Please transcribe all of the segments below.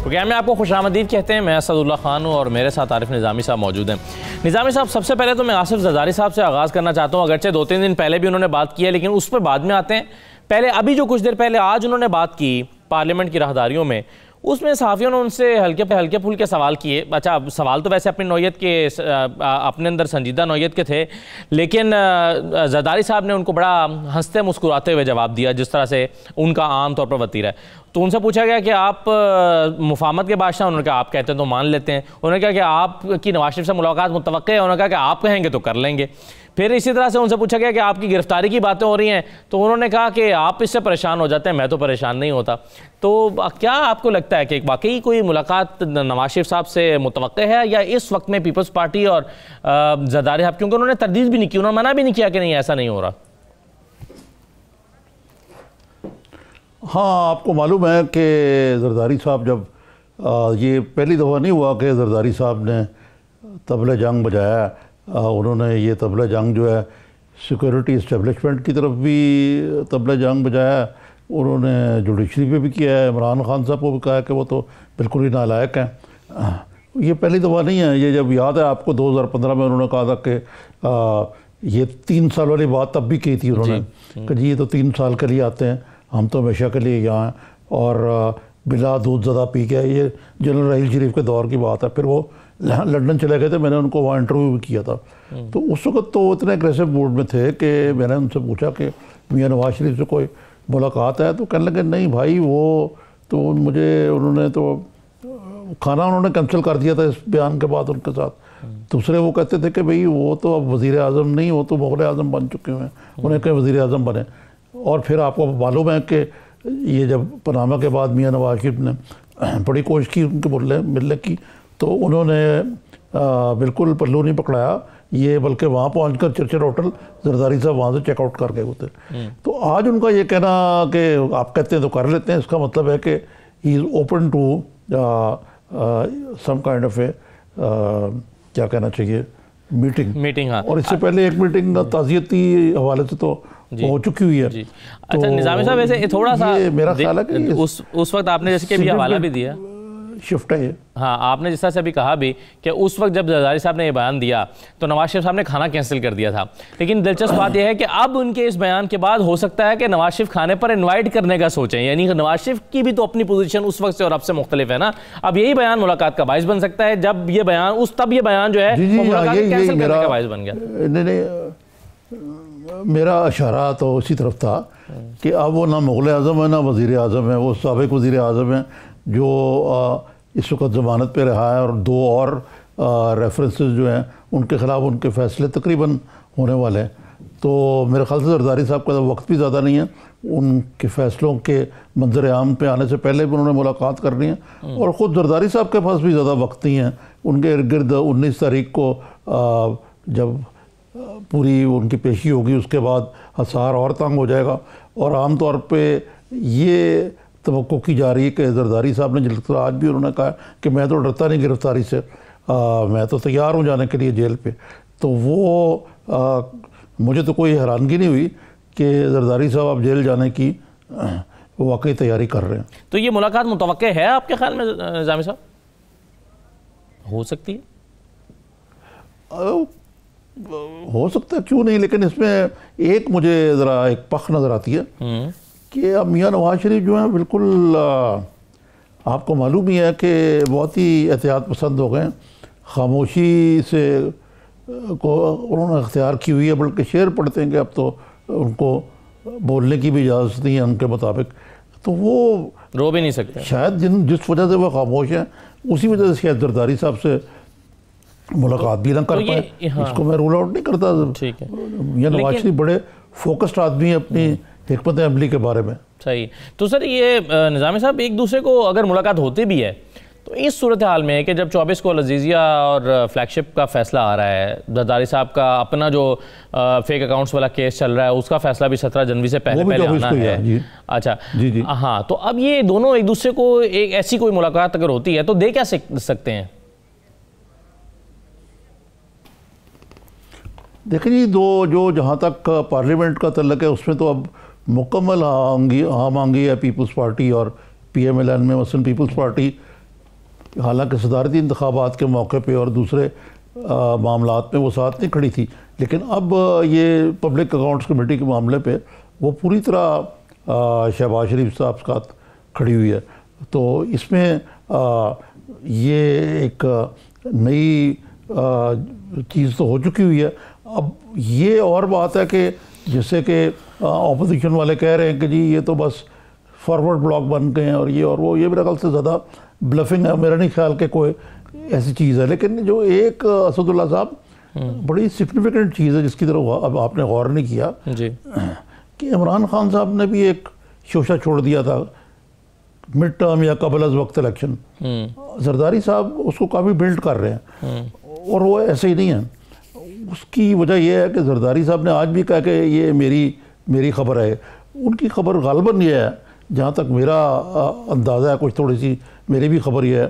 Programme में आपको खुशामदीद कहते हैं। मैं असदुल्ला खान हूँ और मेरे साथ आरिफ निज़ामी साहब मौजूद हैं। निज़ामी साहब, सबसे पहले तो मैं आसिफ ज़रदारी साहब से आगाज़ करना चाहता हूँ। अगरचे 2-3 दिन पहले भी उन्होंने बात की है, लेकिन उस पर बाद में आते हैं। पहले अभी जो कुछ देर पहले आज उन्होंने बात की पार्लियामेंट की राहदारियों में, उसमें सहाफ़ियों ने उनसे हल्के फुल्के सवाल किए। अच्छा, सवाल तो वैसे अपनी नौयत के अपने अंदर संजीदा नौयत के थे, लेकिन ज़रदारी साहब ने उनको बड़ा हंसते मुस्कुराते हुए जवाब दिया, जिस तरह से उनका आम तौर पर वतीरा है। तो उनसे पूछा गया कि आप मुफाहमत के बादशाह, उन्होंने कहा आप कहते हैं तो मान लेते हैं। उन्होंने कहा कि आपकी नवाज शरीफ से मुलाकात मुतवक्के है, उन्होंने कहा कि आप कहेंगे तो कर लेंगे। फिर इसी तरह से उनसे पूछा गया कि आपकी गिरफ्तारी की बातें हो रही हैं, तो उन्होंने कहा कि आप इससे परेशान हो जाते हैं, मैं तो परेशान नहीं होता। तो क्या आपको लगता है कि वाकई कोई मुलाकात नवाज शरीफ साहब से मुतवक्के है, या इस वक्त में पीपल्स पार्टी और ज़रदारी साहब, क्योंकि उन्होंने तरदीद भी नहीं की, उन्होंने मना भी नहीं किया कि नहीं ऐसा नहीं हो रहा। हाँ, आपको मालूम है कि ज़रदारी साहब जब ये पहली दफ़ा नहीं हुआ कि ज़रदारी साहब ने तबले जंग बजाया। उन्होंने ये तबले जंग जो है सिक्योरिटी इस्टेब्लिशमेंट की तरफ भी तबले जंग बजाया, उन्होंने जुडिशरी पे भी किया है। इमरान खान साहब को भी कहा है कि वो तो बिल्कुल ही नालायक हैं। ये पहली दफ़ा नहीं है। ये जब याद है आपको 2015 में उन्होंने कहा था कि ये 3 साल वाली बात तब भी की थी उन्होंने कि जी ये तो 3 साल के लिए आते हैं, हम तो हमेशा के लिए यहाँ हैं, और बिला दूध ज़्यादा पी के। ये जनरल राहील शरीफ के दौर की बात है। फिर वो लंदन चले गए थे, मैंने उनको वहाँ इंटरव्यू भी किया था। तो उस वक्त तो इतने एग्रेसिव मूड में थे कि मैंने उनसे पूछा कि मियाँ नवाज शरीफ से कोई मुलाकात है, तो कहने लगे नहीं भाई, वो तो मुझे उन्होंने तो खाना उन्होंने कैंसिल कर दिया था इस बयान के बाद उनके साथ। दूसरे वो कहते थे कि भाई वो तो अब वज़ीर आज़म नहीं, वो तो मुग़ल आज़म बन चुके हैं, उन्हें कहीं वज़ीर आज़म बने। और फिर आपको मालूम है कि ये जब पनामा के बाद मियाँ नवाज शरीफ ने बड़ी कोशिश की उनके मिलने की, तो उन्होंने बिल्कुल पल्लू नहीं पकड़ाया। ये बल्कि वहाँ पहुँचकर चर्चिल होटल ज़रदारी साहब वहाँ से चेकआउट कर गए होते। तो आज उनका ये कहना कि आप कहते हैं तो कर लेते हैं, इसका मतलब है कि he is open to some kind of a क्या कहना चाहिए मीटिंग। हाँ। और इससे पहले एक मीटिंग ताज़ियती हवाले से तो हो चुकी हुई है। अच्छा, तो निज़ामी साहब वैसे थोड़ा सा मेरा ख्याल है कि उस वक्त आपने जैसे कि भी हवाला भी दिया, शिफ्ट है ये। हाँ, आपने जिस तरह से अभी कहा भी कि उस वक्त जब ज़रदारी साहब ने ये बयान दिया तो नवाज शरीफ साहब ने खाना कैंसिल कर दिया था। लेकिन दिलचस्प बात यह है कि अब उनके इस बयान के बाद हो सकता है कि नवाज शरीफ खाने पर इनवाइट करने का सोचें। यानी नवाज शरीफ की भी तो अपनी पोजीशन उस वक्त से और अब से मुख्तलिफ है ना। अब यही बयान मुलाकात का बाइस बन सकता है, जब ये बयान तब ये बयान जो है मुलाकात कैंसिल करने का बाइस बन गया। नहीं, मेरा इशारा तो उसी तरफ था कि अब वो ना मुग़ल आज़म है ना वज़ीर आज़म है, वो साबिक़ वज़ीर आज़म है जो इस वक्त ज़मानत पे रहा है, और 2 और रेफरेंसेस जो हैं उनके ख़िलाफ़ उनके फ़ैसले तकरीबन होने वाले हैं। तो मेरे ख्याल से ज़रदारी साहब का वक्त भी ज़्यादा नहीं है, उनके फ़ैसलों के मंजर आम पे आने से पहले भी उन्होंने मुलाकात करनी है। और ख़ुद ज़रदारी साहब के पास भी ज़्यादा वक्त नहीं है। उनके इर्द गिर्द 19 तारीख को जब पूरी उनकी पेशी होगी, उसके बाद हसार और तंग हो जाएगा। और आम तौर पे ये तवक्को की जा रही है कि ज़रदारी साहब ने जिस तरह आज भी उन्होंने कहा कि मैं तो डरता नहीं गिरफ्तारी से, मैं तो तैयार हूँ जाने के लिए जेल पे। तो वो मुझे तो कोई हैरानगी नहीं हुई कि ज़रदारी साहब अब जेल जाने की वाकई तैयारी कर रहे हैं। तो ये मुलाकात मुतवक्के है आपके ख्याल में निज़ामी साहब? हो सकती है, हो सकता है, क्यों नहीं। लेकिन इसमें एक मुझे ज़रा एक पख नज़र आती है कि अब मियाँ नवाज शरीफ जो है बिल्कुल आपको मालूम ही है कि बहुत ही एहतियात पसंद हो गए। खामोशी से को उन्होंने अख्तियार की हुई है, बल्कि शेर पढ़ते हैं कि अब तो उनको बोलने की भी इजाज़त नहीं है उनके मुताबिक। तो वो रो भी नहीं सकते शायद, जिस वजह से वो खामोश हैं उसी वजह से शायद ज़रदारी साहब से मुलाकात भी ना कर पाए। इसको मैं रूल आउट नहीं करता। ठीक है, मियाँ नवाज शरीफ बड़े फोकस्ड आदमी है अपनी हिकमत अमली के बारे में। सही। तो सर ये निज़ामी साहब, एक दूसरे को अगर मुलाकात होती भी है तो इस सूरत हाल में कि जब 24 को अज़ीज़िया और फ्लैगशिप का फ़ैसला आ रहा है, ज़रदारी साहब का अपना जो फेक अकाउंट्स वाला केस चल रहा है उसका फ़ैसला भी 17 जनवरी से पहले आना है। अच्छा जी। हाँ, तो अब ये दोनों एक दूसरे को एक ऐसी कोई मुलाकात अगर होती है तो दे क्या सकते हैं? देखिए जी, जो जहाँ तक पार्लियामेंट का तल्लक है उसमें तो अब मुकम्मल हम आंगी है पीपल्स पार्टी और PMLN में मसलन पीपल्स पार्टी हालांकि सदारती इंतखाबात के मौके पे और दूसरे मामलात में वो साथ नहीं खड़ी थी, लेकिन अब ये पब्लिक अकाउंट्स कमेटी के मामले पे वो पूरी तरह शहबाज शरीफ साहब के साथ खड़ी हुई है। तो इसमें ये एक नई चीज़ तो हो चुकी हुई है। अब ये और बात है कि जैसे कि ऑपोजिशन वाले कह रहे हैं कि जी ये तो बस फॉरवर्ड ब्लॉक बन गए हैं और ये ये मेरे ख्याल से ज़्यादा ब्लफिंग है। मेरा नहीं ख्याल कि कोई ऐसी चीज़ है। लेकिन जो एक असदुल्ला साहब बड़ी सिग्निफिकेंट चीज़ है जिसकी तरफ अब आपने गौर नहीं किया जी, कि इमरान खान साहब ने भी एक शोशा छोड़ दिया था मिड टर्म या कबल अज वक्त इलेक्शन। जरदारी साहब उसको काफ़ी बिल्ड कर रहे हैं और वो ऐसे ही नहीं है। उसकी वजह यह है कि जरदारी साहब ने आज भी कहा कि ये मेरी खबर है। उनकी खबर गालबन ये है, जहाँ तक मेरा अंदाज़ा है, कुछ थोड़ी सी मेरी भी खबर ये है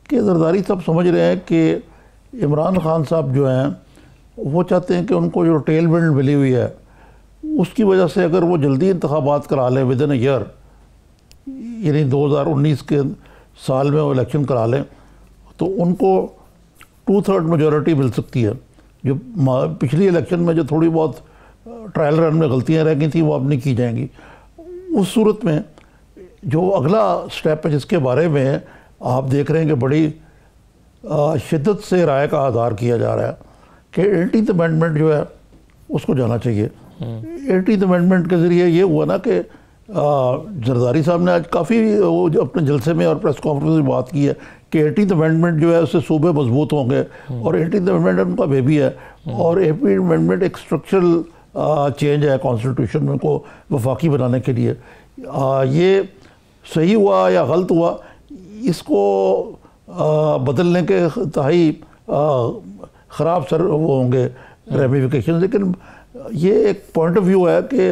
कि जरदारी साहब समझ रहे हैं कि इमरान खान साहब जो हैं वो चाहते हैं कि उनको जो टेल विंड मिली हुई है उसकी वजह से अगर वो जल्दी इंतखाबात करा लें विद इन अ ईयर, यानी 2019 के साल में वो इलेक्शन करा लें, तो उनको 2/3 मेजॉरिटी मिल सकती है। जो पिछली इलेक्शन में जो थोड़ी बहुत ट्रायल रन में गलतियां रह गई थी वो अब नहीं की जाएंगी। उस सूरत में जो अगला स्टेप है जिसके बारे में आप देख रहे हैं कि बड़ी शिद्दत से राय का आधार किया जा रहा है कि 18th अमेंडमेंट जो है उसको जाना चाहिए। 18th अमेंडमेंट के ज़रिए ये हुआ ना कि जरदारी साहब ने आज काफ़ी वो जो अपने जलसे में और प्रेस कॉन्फ्रेंस में बात की है कि 18th अमेंडमेंट जो है उससे सूबे मजबूत होंगे और 18th अमेंडमेंट उनका बेबी है और 18th अमेंडमेंट एक स्ट्रक्चरल चेंज है कॉन्स्टिट्यूशन में को वफाकी बनाने के लिए। ये सही हुआ या गलत हुआ, इसको बदलने के तहाई ख़राब सर वो होंगे रेमिफिकेशन। लेकिन ये एक पॉइंट ऑफ व्यू है कि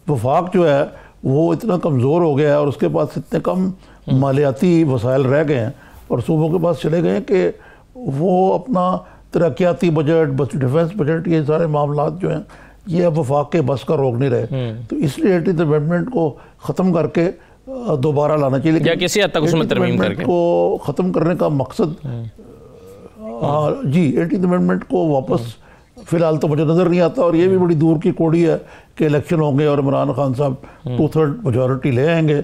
वफाक जो है वो इतना कमज़ोर हो गया है और उसके पास इतने कम मालियाती वसाइल रह गए हैं और सूबों के पास चले गए हैं कि वो अपना तरक्याती बजट, डिफेंस बजट, ये सारे मामला जो हैं ये अब वफाक के बस का रोक नहीं रहे। तो इसलिए 18th अमेंडमेंट को ख़त्म करके दोबारा लाना चाहिए। लेकिन किसी हद तक उसमें तरमीम करके को ख़त्म करने का मकसद जी 18th अमेंडमेंट को वापस फिलहाल तो मुझे नज़र नहीं आता और ये भी बड़ी दूर की कौड़ी है कि इलेक्शन होंगे और इमरान खान साहब 2/3 मेजॉरिटी ले आएंगे।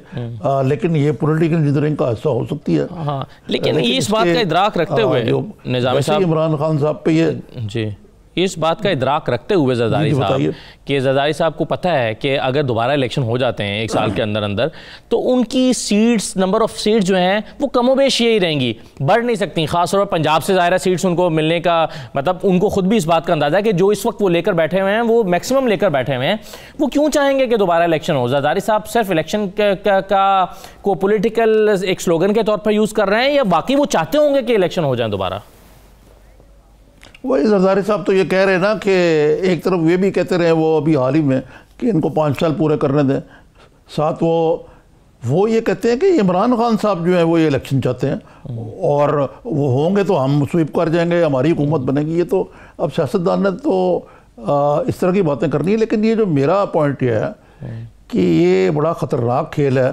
लेकिन ये पॉलिटिकल इंजीनियरिंग का हिस्सा हो सकती है। हाँ, लेकिन इस बात का इदराक रखते हुए निज़ामी साहब, इमरान खान साहब पे ये जी इस बात का इदराक रखते हुए जरदारी साहब कि जरदारी साहब को पता है कि अगर दोबारा इलेक्शन हो जाते हैं एक साल के अंदर अंदर तो उनकी सीट्स, नंबर ऑफ सीट्स जो हैं वो कमोबेश यही रहेंगी, बढ़ नहीं सकती। खासतौर पर पंजाब से ज़ाहिर सीट्स उनको मिलने का मतलब उनको खुद भी इस बात का अंदाज़ा है कि जो इस वक्त वो लेकर बैठे हुए हैं वो मैक्सिमम लेकर बैठे हुए हैं। वो क्यों चाहेंगे कि दोबारा इलेक्शन हो? जरदारी साहब सिर्फ इलेक्शन को पोलिटिकल एक स्लोगन के तौर पर यूज़ कर रहे हैं या बाकी वो चाहते होंगे कि इलेक्शन हो जाए दोबारा? वही जरदारी साहब तो ये कह रहे हैं ना कि एक तरफ ये भी कहते रहे वो अभी हाल ही में कि इनको 5 साल पूरे करने दें, साथ वो ये कहते हैं कि इमरान खान साहब जो है वो ये इलेक्शन चाहते हैं और वो होंगे तो हम स्वीप कर जाएंगे, हमारी हुकूमत बनेगी। ये तो अब सियासतदान ने तो इस तरह की बातें करनी है। लेकिन ये जो मेरा पॉइंट ये है कि ये बड़ा ख़तरनाक खेल है,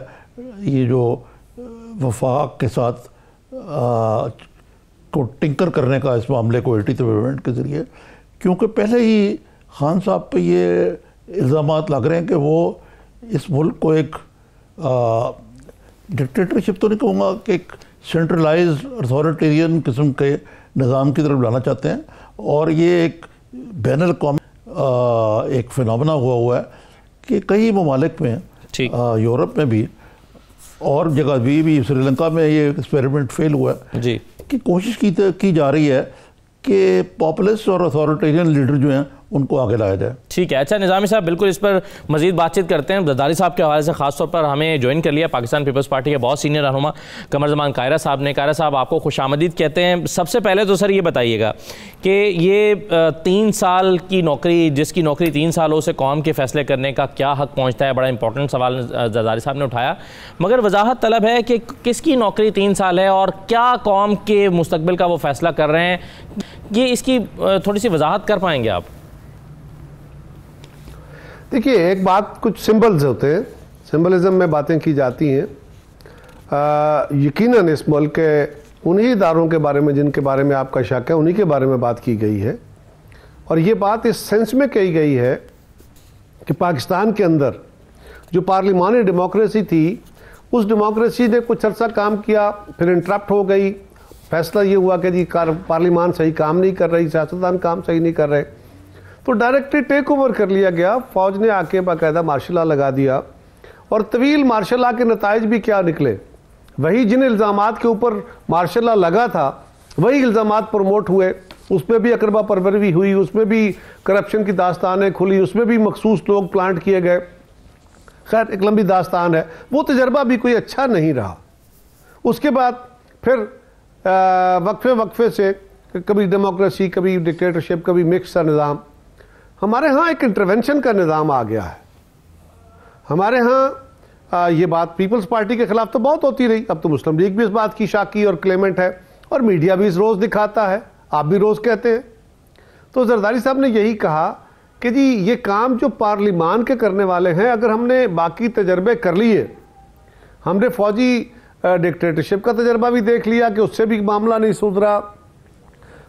ये जो वफाक के साथ को टिंकर करने का इस मामले को 18th अमेंडमेंट के ज़रिए, क्योंकि पहले ही खान साहब पे ये इल्ज़ामात लग रहे हैं कि वो इस मुल्क को एक डिक्टेटरशिप तो नहीं कहूँगा कि एक सेंट्रलाइज्ड अथॉरिटेरियन किस्म के निज़ाम की तरफ लाना चाहते हैं। और ये एक बैनुल अक़वामी एक फिनोमेना हुआ है कि कई ममालिक में, यूरोप में भी और जगह भी श्रीलंका में ये एक्सपेरिमेंट फेल हुआ है जी, कि कोशिश की जा रही है कि पॉपुलिस्ट और अथॉरिटेरियन लीडर जो हैं उनको आगे लाया जाए। ठीक है, अच्छा निज़ामी साहब, बिल्कुल इस पर मजीद बातचीत करते हैं। जरदारी साहब के हवाले से खासतौर पर हमें ज्वाइन कर लिया पाकिस्तान पीपल्स पार्टी के बहुत सीनियर रहनुमा कमर ज़मान कायरा साहब ने। कायरा साहब, आपको खुशामदीद कहते हैं। सबसे पहले तो सर ये बताइएगा कि ये 3 साल की नौकरी, जिसकी नौकरी 3 सालों से कौम के फैसले करने का क्या हक़ पहुँचता है, बड़ा इंपॉर्टेंट सवाल जरदारी साहब ने उठाया। मगर वजाहत तलब है कि किसकी नौकरी 3 साल है और क्या कौम के मुस्तकबिल का वो फैसला कर रहे हैं, ये इसकी थोड़ी सी वजाहत कर पाएंगे आप? देखिए, एक बात, कुछ सिंबल्स होते हैं, सिंबलिज्म में बातें की जाती हैं। यकीनन इस मुल्क के उन्हीं इदारों के बारे में जिनके बारे में आपका शक है, उन्हीं के बारे में बात की गई है। और ये बात इस सेंस में कही गई है कि पाकिस्तान के अंदर जो पार्लिमानी डेमोक्रेसी थी, उस डेमोक्रेसी ने कुछ अर्सा काम किया, फिर इंटरप्ट हो गई। फैसला ये हुआ कि जी पार्लिमान सही काम नहीं कर रही, सियासतदान काम सही नहीं कर रहे, तो डायरेक्टली टेक ओवर कर लिया गया। फौज ने आके बाकायदा मार्शल लॉ लगा दिया और तवील मार्शल लॉ के नताइज भी क्या निकले, वही जिन इल्ज़ामात के ऊपर मार्शल लॉ लगा था वही इल्ज़ामात प्रमोट हुए, उसमें भी अकरबा परवरी हुई, उसमें भी करप्शन की दास्तानें खुली, उसमें भी मखसूस लोग प्लांट किए गए। खैर एक लंबी दास्तान है, वो तजर्बा भी कोई अच्छा नहीं रहा। उसके बाद फिर वक्फे से कभी डेमोक्रेसी, कभी डिक्टेटरशिप, कभी मिक्स सा निज़ाम। हमारे यहाँ एक इंटरवेंशन का निज़ाम आ गया है। हमारे यहाँ ये बात पीपल्स पार्टी के खिलाफ तो बहुत होती रही, अब तो मुस्लिम लीग भी इस बात की शाकी और क्लेमेंट है और मीडिया भी इस रोज़ दिखाता है, आप भी रोज़ कहते हैं। तो जरदारी साहब ने यही कहा कि जी ये काम जो पार्लिमान के करने वाले हैं, अगर हमने बाकी तजर्बे कर लिए, हमने फौजी डिक्टेटरशिप का तजर्बा भी देख लिया कि उससे भी मामला नहीं सुधरा,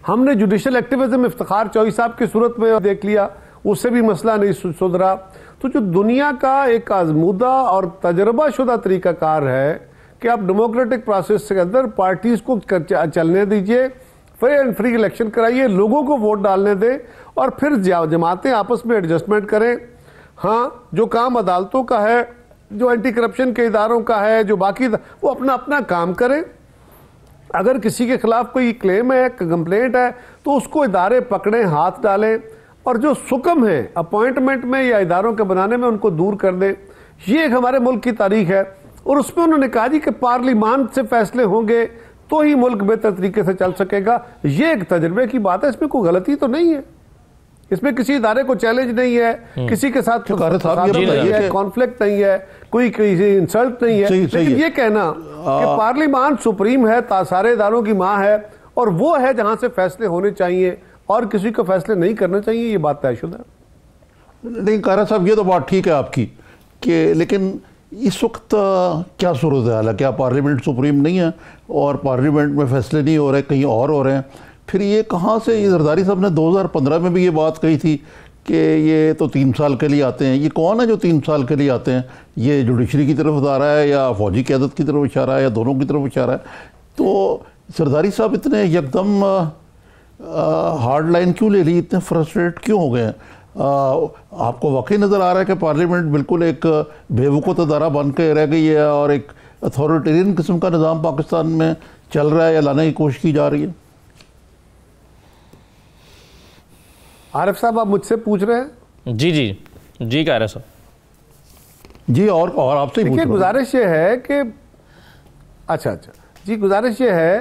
हमने जुडिशल एक्टिविज्म इफ्तिखार चौधरी साहब की सूरत में देख लिया, उससे भी मसला नहीं सुधरा, तो जो दुनिया का एक आजमूदा और तजर्बा शुदा तरीकाकार है कि आप डेमोक्रेटिक प्रोसेस के अंदर पार्टीज को चलने दीजिए, फेयर एंड फ्री इलेक्शन कराइए, लोगों को वोट डालने दें और फिर जमातें आपस में एडजस्टमेंट करें। हाँ, जो काम अदालतों का है, जो एंटी करप्शन के इदारों का है, जो बाकी वो अपना अपना काम करें। अगर किसी के खिलाफ कोई क्लेम है, कंप्लेंट है, तो उसको इदारे पकड़ें, हाथ डालें और जो सुकम है अपॉइंटमेंट में या इदारों के बनाने में उनको दूर कर दें। ये एक हमारे मुल्क की तारीख है और उसमें उन्होंने कहा जी कि पार्लिमान से फैसले होंगे तो ही मुल्क बेहतर तरीके से चल सकेगा। ये एक तजर्बे की बात है, इसमें कोई गलती तो नहीं है, इसमें किसी इदारे को चैलेंज नहीं है, किसी के साथ कॉन्फ्लिक्ट नहीं है, कोई इंसल्ट नहीं है। लेकिन ये कहना कि पार्लिमान सुप्रीम है, सारे इदारों की माँ है और वो है जहां से फैसले होने चाहिए और किसी को फैसले नहीं करना चाहिए, ये बात तयशुदा है। नहीं कारा साहब, ये तो बात ठीक है आपकी कि लेकिन इस वक्त क्या सूरत हाल है? क्या पार्लियामेंट सुप्रीम नहीं है और पार्लियामेंट में फैसले नहीं हो रहे, कहीं और हो रहे हैं? फिर ये कहाँ से? ये जरदारी साहब ने 2015 में भी ये बात कही थी कि ये तो 3 साल के लिए आते हैं। ये कौन है जो 3 साल के लिए आते हैं? ये जुडिशरी की तरफ आ रहा है या फौजी क़यादत की तरफ इशारा है या दोनों की तरफ इशारा है? तो जरदारी साहब इतने यकदम हार्ड लाइन क्यों ले ली, इतने फ्रस्ट्रेट क्यों हो गए हैं? आपको वाकई नज़र आ रहा है कि पार्लियामेंट बिल्कुल एक बेवकूफ़ अदारा बन के रह गई है और एक अथॉरिटेरियन किस्म का निज़ाम पाकिस्तान में चल रहा है या लाने की कोशिश की जा रही है? आरिफ साहब, आप मुझसे पूछ रहे हैं? जी जी जी कह रहे साहब जी, और आपसे ही गुजारिश ये है कि अच्छा जी, गुजारिश ये है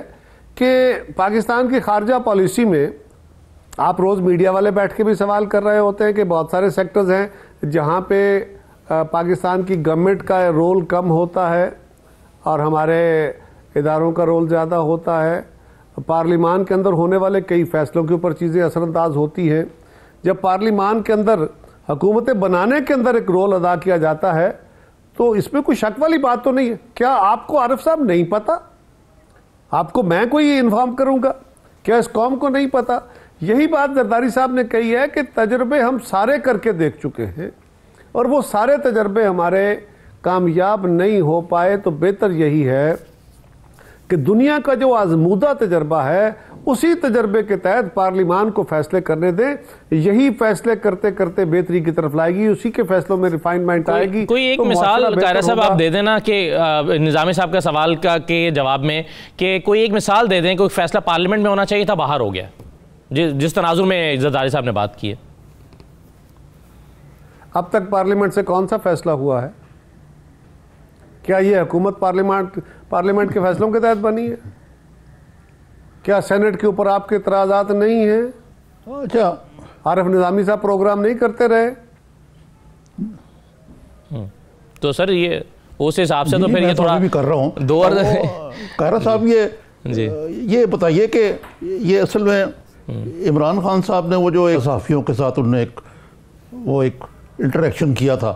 कि पाकिस्तान की खारजा पॉलिसी में आप रोज़ मीडिया वाले बैठ के भी सवाल कर रहे होते हैं कि बहुत सारे सेक्टर्स हैं जहाँ पे पाकिस्तान की गवर्नमेंट का रोल कम होता है और हमारे इदारों का रोल ज़्यादा होता है। पार्लिमान के अंदर होने वाले कई फैसलों के ऊपर चीज़ें असरअंदाज होती हैं। जब पार्लिमान के अंदर हुकूमतें बनाने के अंदर एक रोल अदा किया जाता है तो इसमें कोई शक वाली बात तो नहीं है। क्या आपको आरिफ साहब नहीं पता? आपको मैं कोई इन्फॉर्म करूंगा? क्या इस कौम को नहीं पता? यही बात जरदारी साहब ने कही है कि तजर्बे हम सारे करके देख चुके हैं और वो सारे तजर्बे हमारे कामयाब नहीं हो पाए। तो बेहतर यही है कि दुनिया का जो आजमूदा तजर्बा है उसी तजर्बे के तहत पार्लिमान को फैसले करने दें। यही फैसले करते करते बेहतरी की तरफ लाएगी, उसी के फैसलों में रिफाइनमेंट आएगी। कोई एक मिसाल कायरा साहब आप दे देना कि निज़ामी साहब का सवाल का के जवाब में कि कोई एक मिसाल दे दें, कोई फैसला पार्लियामेंट में होना चाहिए था, बाहर हो गया, जिस तनाजुर में जरदारी साहब ने बात की है। अब तक पार्लियामेंट से कौन सा फैसला हुआ है? क्या ये हुकूमत पार्लियामेंट के फैसलों के तहत बनी है? क्या सेनेट के ऊपर आपके इतराज़ात नहीं हैं? अच्छा, आरिफ निज़ामी साहब प्रोग्राम नहीं करते रहे? तो सर ये उस हिसाब से तो फिर ये थोड़ा भी कर रहा हूँ दो और कायरा साहब ये बताइए कि ये असल में इमरान खान साहब ने वो जो एक सहाफ़ियों के साथ उन्होंने एक इंटरेक्शन किया था,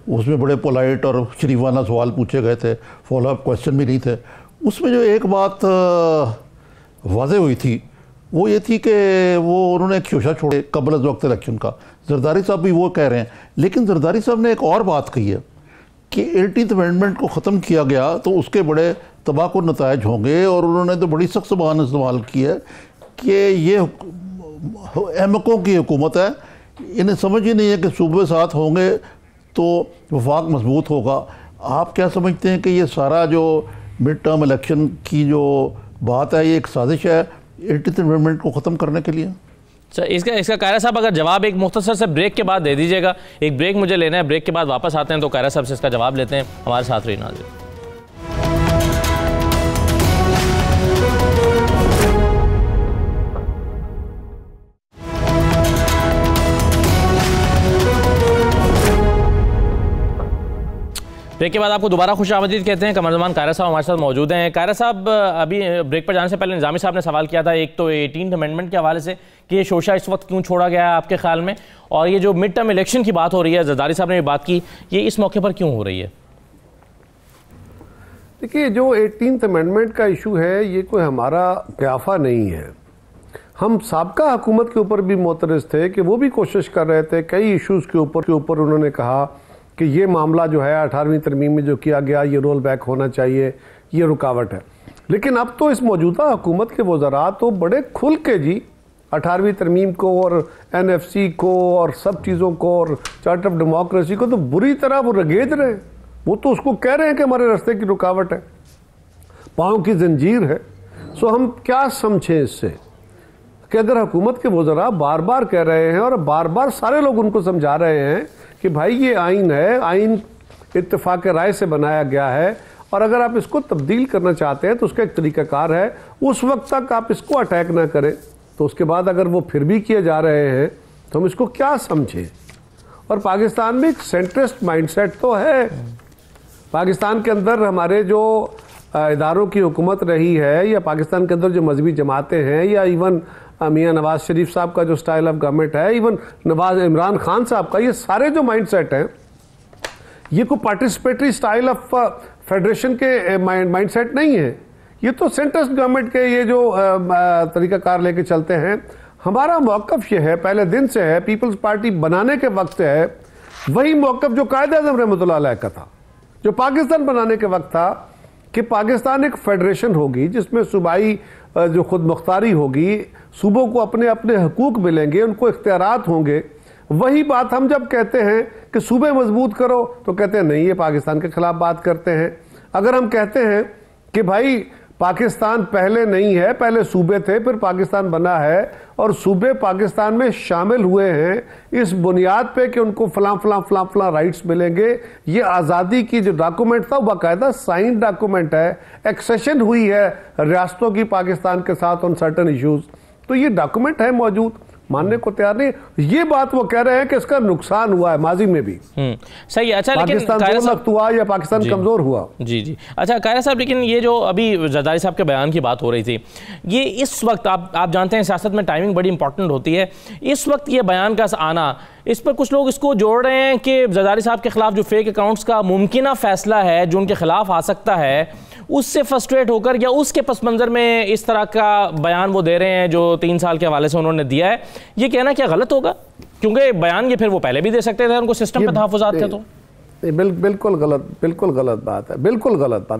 उसमें बड़े पोलाइट और शरीफाना सवाल पूछे गए थे, फॉलोअप क्वेश्चन भी नहीं थे। उसमें जो एक बात वाज़ेह हुई थी वो ये थी कि वो उन्होंने एक शोशा छोड़े कबल वक्त इलेक्शन का, जरदारी साहब भी वो कह रहे हैं, लेकिन जरदारी साहब ने एक और बात कही है कि 18th अमेंडमेंट को ख़त्म किया गया तो उसके बड़े तबाहकुन नताइज होंगे, और उन्होंने तो बड़ी सख्त ज़बान इस्तेमाल की है कि ये अहमकों की हुकूमत है, इन्हें समझ ही नहीं है कि सूबे साथ होंगे तो वफाक मजबूत होगा। आप क्या समझते हैं कि ये सारा जो मिड टर्म इलेक्शन की जो बात है ये एक साजिश है 18th अमेंडमेंट को ख़त्म करने के लिए? इसका कायरा साहब अगर जवाब एक मुख्तसर से ब्रेक के बाद दे दीजिएगा, एक ब्रेक मुझे लेना है, ब्रेक के बाद वापस आते हैं तो कायरा साहब से इसका जवाब लेते हैं। हमारे साथ रही नाज़रीन। ब्रेक के बाद आपको दोबारा खुश आमदीद कहते हैं। कमरजमान कायरा साहब हमारे साथ मौजूद हैं। कायरा साहब, अभी ब्रेक पर जाने से पहले निज़ामी साहब ने सवाल किया था, एक तो 18th अमेंडमेंट के हवाले से कि ये शोशा इस वक्त क्यों छोड़ा गया है आपके ख्याल में, और ये जो मिड टर्म इलेक्शन की बात हो रही है, जरदारी साहब ने ये बात की, ये इस मौके पर क्यों हो रही है? देखिए, जो 18th अमेंडमेंट का इशू है ये कोई हमारा क़याफ़ा नहीं है। हम साबका हुकूमत के ऊपर भी मोतरज़ थे कि वो भी कोशिश कर रहे थे, कई इशूज़ के ऊपर उन्होंने कहा कि ये मामला जो है 18वीं तरमीम में जो किया गया ये रोल बैक होना चाहिए, ये रुकावट है। लेकिन अब तो इस मौजूदा हुकूमत के वज़रा तो बड़े खुल के जी 18वीं तरमीम को और NFC को और सब चीज़ों को और चार्टर ऑफ डेमोक्रेसी को तो बुरी तरह वो रगेद रहे हैं। वो तो उसको कह रहे हैं कि हमारे रास्ते की रुकावट है, पाँव की जंजीर है। सो हम क्या समझें इससे कि अगर हुकूमत के वज़रा बार बार कह रहे हैं और बार बार सारे लोग उनको समझा रहे हैं कि भाई ये आइन है, आइन इत्तेफाक राय से बनाया गया है, और अगर आप इसको तब्दील करना चाहते हैं तो उसका एक तरीक़ाकार है, उस वक्त तक आप इसको अटैक ना करें। तो उसके बाद अगर वो फिर भी किए जा रहे हैं तो हम इसको क्या समझें? और पाकिस्तान में एक सेंट्रिस्ट माइंडसेट तो है। पाकिस्तान के अंदर हमारे जो इदारों की हुकूमत रही है, या पाकिस्तान के अंदर जो मजहबी जमातें हैं, या इवन मियाँ नवाज शरीफ साहब का जो स्टाइल ऑफ गवर्नमेंट है, इवन इमरान खान साहब का, ये सारे जो माइंडसेट हैं ये कोई पार्टिसिपेटरी स्टाइल ऑफ फेडरेशन के माइंडसेट नहीं है। ये तो सेंट्रस्ट गवर्नमेंट के ये जो तरीक़ाकार लेके चलते हैं। हमारा मौक़िफ़ ये है, पहले दिन से है, पीपल्स पार्टी बनाने के वक्त से है, वही मौक़िफ़ जो कायद-ए-आज़म रहमतुल्लाह अलैह का था, जो पाकिस्तान बनाने के वक्त था कि पाकिस्तान एक फेडरेशन होगी जिसमें सूबाई जो खुद मुख्तारी होगी, सूबों को अपने अपने हकूक़ मिलेंगे, उनको इख्तियारात होंगे। वही बात हम जब कहते हैं कि सूबे मजबूत करो तो कहते हैं नहीं, ये पाकिस्तान के खिलाफ बात करते हैं। अगर हम कहते हैं कि भाई पाकिस्तान पहले नहीं है, पहले सूबे थे, फिर पाकिस्तान बना है, और सूबे पाकिस्तान में शामिल हुए हैं इस बुनियाद पे कि उनको फलां फलां फलां फलां राइट्स मिलेंगे। ये आज़ादी की जो डॉक्यूमेंट था वो बाकायदा साइन डॉक्यूमेंट है, एक्सेशन हुई है रियासतों की पाकिस्तान के साथ ऑन सर्टन इश्यूज, तो ये डॉक्यूमेंट है मौजूद, मानने को तैयार नहीं। ये बात वो कह रहे हैं कि इसका नुकसान हुआ है माजी में भी। सही है। अच्छा, पाकिस्तान वक्त हुआ या पाकिस्तान कमजोर हुआ। जी। अच्छा कायरा साहब, लेकिन ये जो अभी जरदारी साहब के बयान की बात हो रही थी, ये इस वक्त आप जानते हैं सियासत में टाइमिंग बड़ी इंपॉर्टेंट होती है। इस वक्त ये बयान का आना, इस पर कुछ लोग इसको जोड़ रहे हैं कि जरदारी साहब के खिलाफ जो फेक अकाउंट्स का मुमकिन फैसला है जो उनके खिलाफ आ सकता है, उससे फ्रस्ट्रेट होकर या उसके पस मंज़र में इस तरह का बयान वो दे रहे हैं जो 3 साल के हवाले से उन्होंने दिया है। ये कहना क्या गलत होगा? क्योंकि बयान ये फिर वो पहले भी दे सकते थे, उनको सिस्टम पे तहफ़्फ़ुज़ात थे। तो बिल्कुल गलत बात है,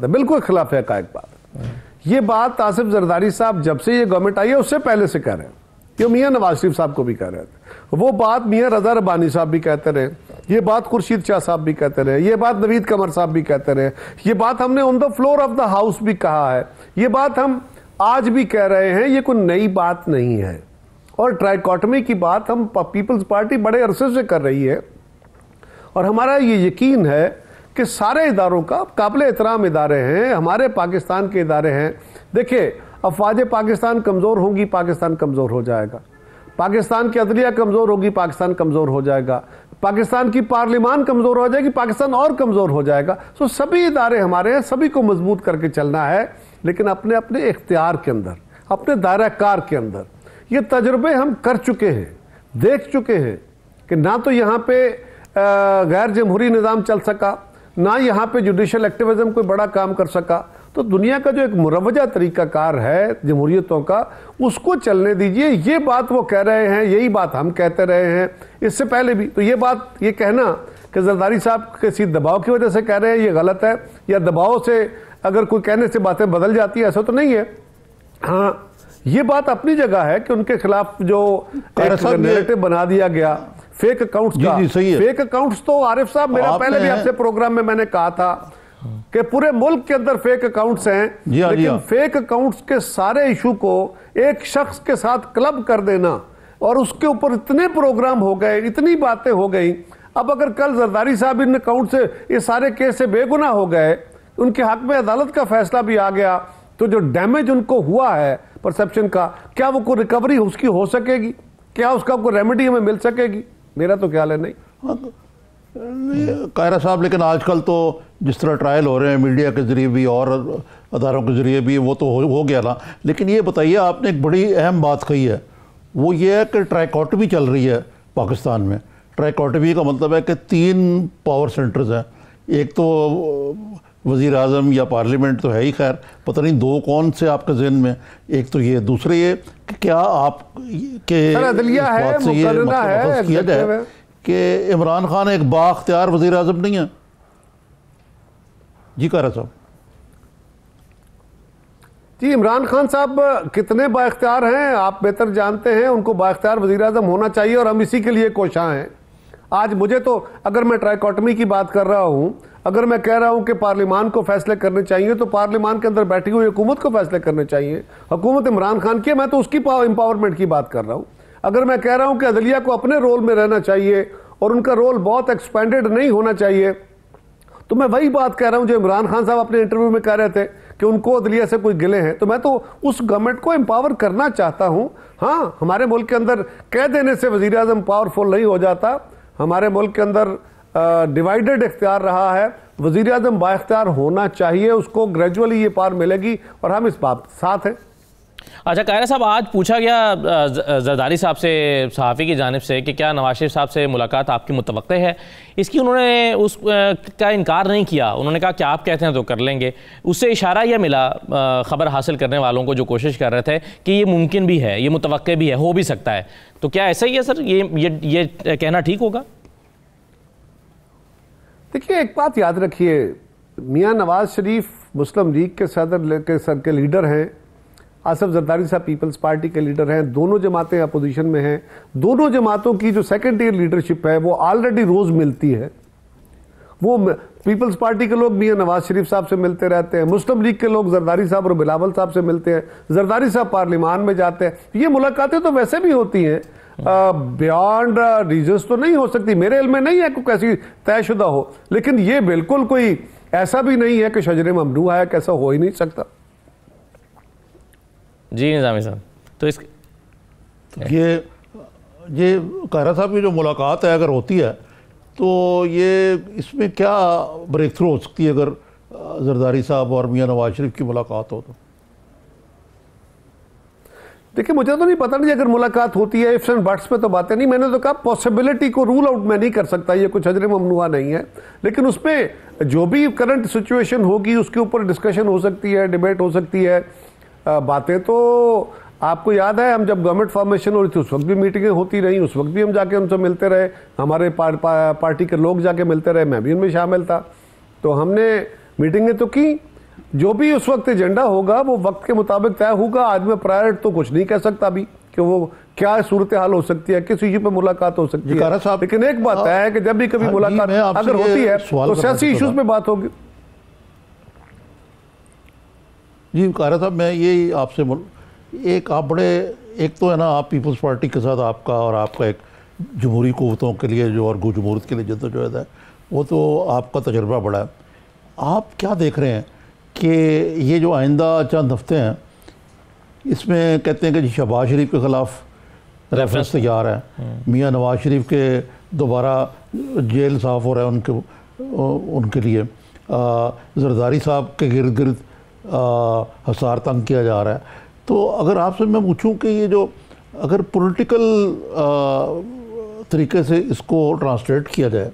बिल्कुल खिलाफ है का एक बात। ये बात आसिफ जरदारी साहब जब से ये गवर्नमेंट आई है उससे पहले से कह रहे हैं, ये मियाँ नवाज शरीफ साहब को भी कह रहे थे, वो बात मियाँ रज़ा रब्बानी साहब भी कहते रहे, ये बात खुर्शीद शाह साहब भी कहते रहे, ये बात नवीद कमर साहब भी कहते रहे, ये बात हमने on the floor of the house भी कहा है, ये बात हम आज भी कह रहे हैं। ये कोई नई बात नहीं है। और ट्राइकॉटमी की बात हम पीपल्स पार्टी बड़े अरसे से कर रही है, और हमारा ये यकीन है कि सारे इदारों का काबिल एहतराम इदारे हैं, हमारे पाकिस्तान के इदारे हैं। देखिए, अफवाज पाकिस्तान कमज़ोर होंगी, पाकिस्तान कमज़ोर हो जाएगा। पाकिस्तान की अदलिया कमज़ोर होगी, पाकिस्तान कमज़ोर हो जाएगा। पाकिस्तान की पार्लिमान कमज़ोर हो जाएगी, पाकिस्तान और कमज़ोर हो जाएगा। सो सभी इदारे हमारे हैं, सभी को मजबूत करके चलना है, लेकिन अपने अपने इख्तियार के अंदर, अपने दायरा कार के अंदर। ये तजुर्बे हम कर चुके हैं, देख चुके हैं कि ना तो यहाँ पे गैर जमहूरी निज़ाम चल सका, ना यहाँ पे जुडिशल एक्टिविज़म कोई बड़ा काम कर सका। तो दुनिया का जो एक मुरवजा तरीकाकार है जमहूरियतों का, उसको चलने दीजिए। ये बात वो कह रहे हैं, यही बात हम कहते रहे हैं इससे पहले भी। तो ये बात, ये कहना कि जरदारी साहब किसी दबाव की वजह से कह रहे हैं, ये गलत है, या दबाव से अगर कोई कहने से बातें बदल जाती है, ऐसा तो नहीं है। हाँ, ये बात अपनी जगह है कि उनके खिलाफ जो नैरेटिव बना दिया गया फेक अकाउंट्स का। फेक अकाउंट्स तो आरिफ साहब, मेरा पहले भी आपसे प्रोग्राम में मैंने कहा था कि पूरे मुल्क के अंदर फेक अकाउंट्स हैं, लेकिन फेक अकाउंट्स के सारे इशू को एक शख्स के साथ क्लब कर देना और उसके ऊपर इतने प्रोग्राम हो गए, इतनी बातें हो गई। अब अगर कल जरदारी साहब इन अकाउंट से, ये सारे केस से बेगुनाह हो गए, उनके हक में अदालत का फैसला भी आ गया, तो जो डैमेज उनको हुआ है परसेप्शन का, क्या वो कोई रिकवरी उसकी हो सकेगी? क्या उसका कोई रेमेडी हमें मिल सकेगी? मेरा तो ख्याल है नहीं। कायरा साहब, लेकिन आजकल तो जिस तरह ट्रायल हो रहे हैं मीडिया के ज़रिए भी और अदारों के ज़रिए भी, वो तो हो गया ना। लेकिन ये बताइए, आपने एक बड़ी अहम बात कही है, वो ये है कि ट्राइकोटमी चल रही है पाकिस्तान में। ट्राइकोटमी का मतलब है कि 3 पावर सेंटर्स हैं। एक तो वज़ीर आज़म या पार्लियामेंट तो है ही, खैर पता नहीं 2 कौन से आपके जहन में। एक तो ये, दूसरे ये कि क्या आप के है, बात से ये मतलब किया जाए कि इमरान खान एक बाख्तियार वज़ीर आज़म नहीं है? जी कायरा साहब। जी, इमरान खान साहब कितने बाख्तियार हैं आप बेहतर जानते हैं। उनको बाख्तियार वज़ीर आज़म होना चाहिए और हम इसी के लिए कोशां हैं। आज मुझे तो, अगर मैं ट्राइकोटमी की बात कर रहा हूं, अगर मैं कह रहा हूं कि पार्लियामान को फैसले करने चाहिए, तो पार्लियामान के अंदर बैठी हुई हुकूमत को फैसले करने चाहिए। हुकूमत इमरान खान की, मैं तो उसकी एम्पावरमेंट की बात कर रहा हूं। अगर मैं कह रहा हूं कि अदलिया को अपने रोल में रहना चाहिए और उनका रोल बहुत एक्सपेंडेड नहीं होना चाहिए, तो मैं वही बात कह रहा हूं जो इमरान खान साहब अपने इंटरव्यू में कह रहे थे कि उनको अदलिया से कोई गिले हैं। तो मैं तो उस गवर्नमेंट को एम्पावर करना चाहता हूं। हाँ, हमारे मुल्क के अंदर कह देने से वज़ीर आज़म पावरफुल नहीं हो जाता। हमारे मुल्क के अंदर डिवाइडेड इख्तियार रहा है। वज़ीर आज़म बाइख्तियार होना चाहिए, उसको ग्रेजुअली ये पार मिलेगी और हम इस बात साथ हैं। अच्छा कायरा साहब, आज पूछा गया जरदारी साहब से सहाफ़ी की जानिब से कि क्या नवाज शरीफ साहब से मुलाकात आपकी मुतवक्के है। इसकी उन्होंने उसका इनकार नहीं किया। उन्होंने कहा कि आप कहते हैं तो कर लेंगे। उससे इशारा यह मिला ख़बर हासिल करने वालों को जो कोशिश कर रहे थे कि ये मुमकिन भी है, ये मुतवक्के भी है, हो भी सकता है। तो क्या ऐसा ही है सर? ये कहना ठीक होगा? देखिए, एक बात याद रखिए, मियाँ नवाज शरीफ मुस्लिम लीग के सदर के लीडर हैं, आसिफ जरदारी साहब पीपल्स पार्टी के लीडर हैं। दोनों जमातें अपोजिशन में हैं। दोनों जमातों की जो सेकेंड ईयर लीडरशिप है वो ऑलरेडी रोज मिलती है। वो पीपल्स पार्टी के लोग मियाँ नवाज शरीफ साहब से मिलते रहते हैं, मुस्लिम लीग के लोग जरदारी साहब और बिलावल साहब से मिलते हैं, जरदारी साहब पार्लियामान में जाते हैं। ये मुलाकातें तो वैसे भी होती हैं, बियॉन्ड रीजन्स तो नहीं हो सकती। मेरे इल्म में नहीं है कोई ऐसी तयशुदा हो, लेकिन ये बिल्कुल कोई ऐसा भी नहीं है कि शजरे ममनूआ है, कैसा हो ही नहीं सकता। जी निज़ामी साहब, तो इस ये कायरा साहब की जो मुलाकात है अगर होती है तो ये इसमें क्या ब्रेक थ्रू हो सकती है अगर जरदारी साहब और मियाँ नवाज शरीफ की मुलाकात हो तो? देखिए, मुझे तो नहीं पता नहीं अगर मुलाकात होती है, इफ्स एंड बट्स पे तो बातें नहीं। मैंने तो कहा पॉसिबिलिटी को रूल आउट मैं नहीं कर सकता, ये कुछ हजर ममनुआ नहीं है, लेकिन उसमें जो भी करंट सिचुएशन होगी उसके ऊपर डिस्कशन हो सकती है, डिबेट हो सकती है। बातें तो आपको याद है, हम जब गवर्नमेंट फॉर्मेशन हो रही थी उस वक्त भी मीटिंगें होती रही, उस वक्त भी हम जाके उनसे मिलते रहे, हमारे पार्टी के लोग जाके मिलते रहे, मैं भी उनमें शामिल था। तो हमने मीटिंगें तो की। जो भी उस वक्त एजेंडा होगा वो वक्त के मुताबिक तय होगा। आज मैं प्रायर तो कुछ नहीं कह सकता अभी कि वो क्या सूरत हाल हो सकती है, किस इशू पे मुलाकात हो सकती है। लेकिन एक बात है कि जब भी कभी मुलाकात अगर होती है तो सियासी इशूज पे बात होगी। जी कायरा साहब, मैं यही आपसे एक आप बड़े, एक तो है ना, आप पीपल्स पार्टी के साथ आपका और आपका एक जमहूरी क़ुव्वतों के लिए जो और जमहूरियत के लिए जद्दोजहद है, वो तो आपका तजर्बा बड़ा है। आप क्या देख रहे हैं कि ये जो आइंदा चंद हफ्ते हैं इसमें कहते हैं कि शहबाज शरीफ के ख़िलाफ़ रेफरेंस तैयार है, मियाँ नवाज शरीफ के दोबारा जेल साफ़ हो रहा है उनके लिए, जरदारी साहब के गिर्द गिर्द हसार तंग किया जा रहा है। तो अगर आपसे मैं पूछूं कि ये जो अगर पॉलिटिकल तरीके से इसको ट्रांसलेट किया जाए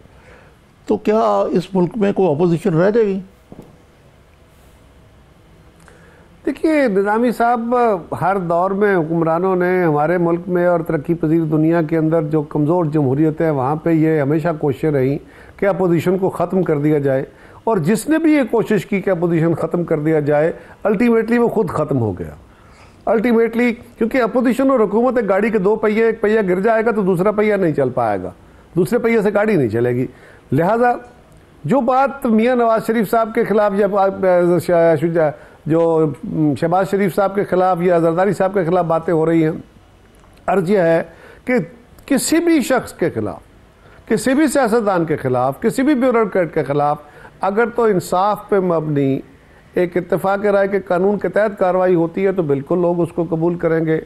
तो क्या इस मुल्क में कोई अपोजिशन रह जाएगी? देखिए निज़ामी साहब, हर दौर में हुक्मरानों ने हमारे मुल्क में और तरक्की पजीर दुनिया के अंदर जो कमज़ोर जमहूरियत है वहाँ पे ये हमेशा कोशिशें रहीं कि अपोजिशन को ख़त्म कर दिया जाए, और जिसने भी ये कोशिश की कि अपोजिशन ख़त्म कर दिया जाए अल्टीमेटली वो खुद ख़त्म हो गया। अल्टीमेटली क्योंकि अपोजिशन और हुकूमत एक गाड़ी के दो पहिए, एक पहिया गिर जाएगा तो दूसरा पहिया नहीं चल पाएगा, दूसरे पहिए से गाड़ी नहीं चलेगी। लिहाजा जो बात मियाँ नवाज शरीफ साहब के खिलाफ या जो शहबाज शरीफ साहब के खिलाफ या जरदारी साहब के खिलाफ बातें हो रही हैं, अर्ज यह है कि किसी भी शख्स के खिलाफ, किसी भी सियासतदान के खिलाफ, किसी भी ब्यूरोक्रेट के खिलाफ अगर तो इंसाफ पे मबनी एक इत्तेफाक राय के कानून के तहत कार्रवाई होती है तो बिल्कुल लोग उसको कबूल करेंगे,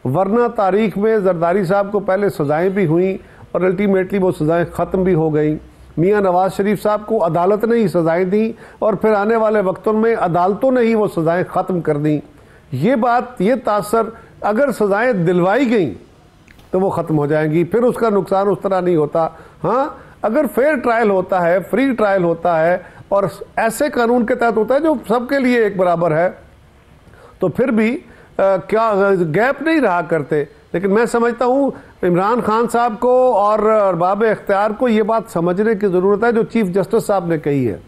वरना तारीख में जरदारी साहब को पहले सज़ाएँ भी हुई और अल्टीमेटली वो सज़ाएँ ख़त्म भी हो गई। मियाँ नवाज शरीफ साहब को अदालत ने ही सज़ाएँ दी और फिर आने वाले वक्तों में अदालतों ने ही वो सज़ाएँ ख़त्म कर दी। ये बात, ये तासर, अगर सज़ाएँ दिलवाई गई तो वो ख़त्म हो जाएंगी, फिर उसका नुकसान उस तरह नहीं होता। हाँ, अगर फेयर ट्रायल होता है, फ्री ट्रायल होता है और ऐसे कानून के तहत होता है जो सबके लिए एक बराबर है, तो फिर भी क्या गैप नहीं रहा करते। लेकिन मैं समझता हूँ इमरान खान साहब को और अरबाब इख्तियार को ये बात समझने की ज़रूरत है जो चीफ जस्टिस साहब ने कही है,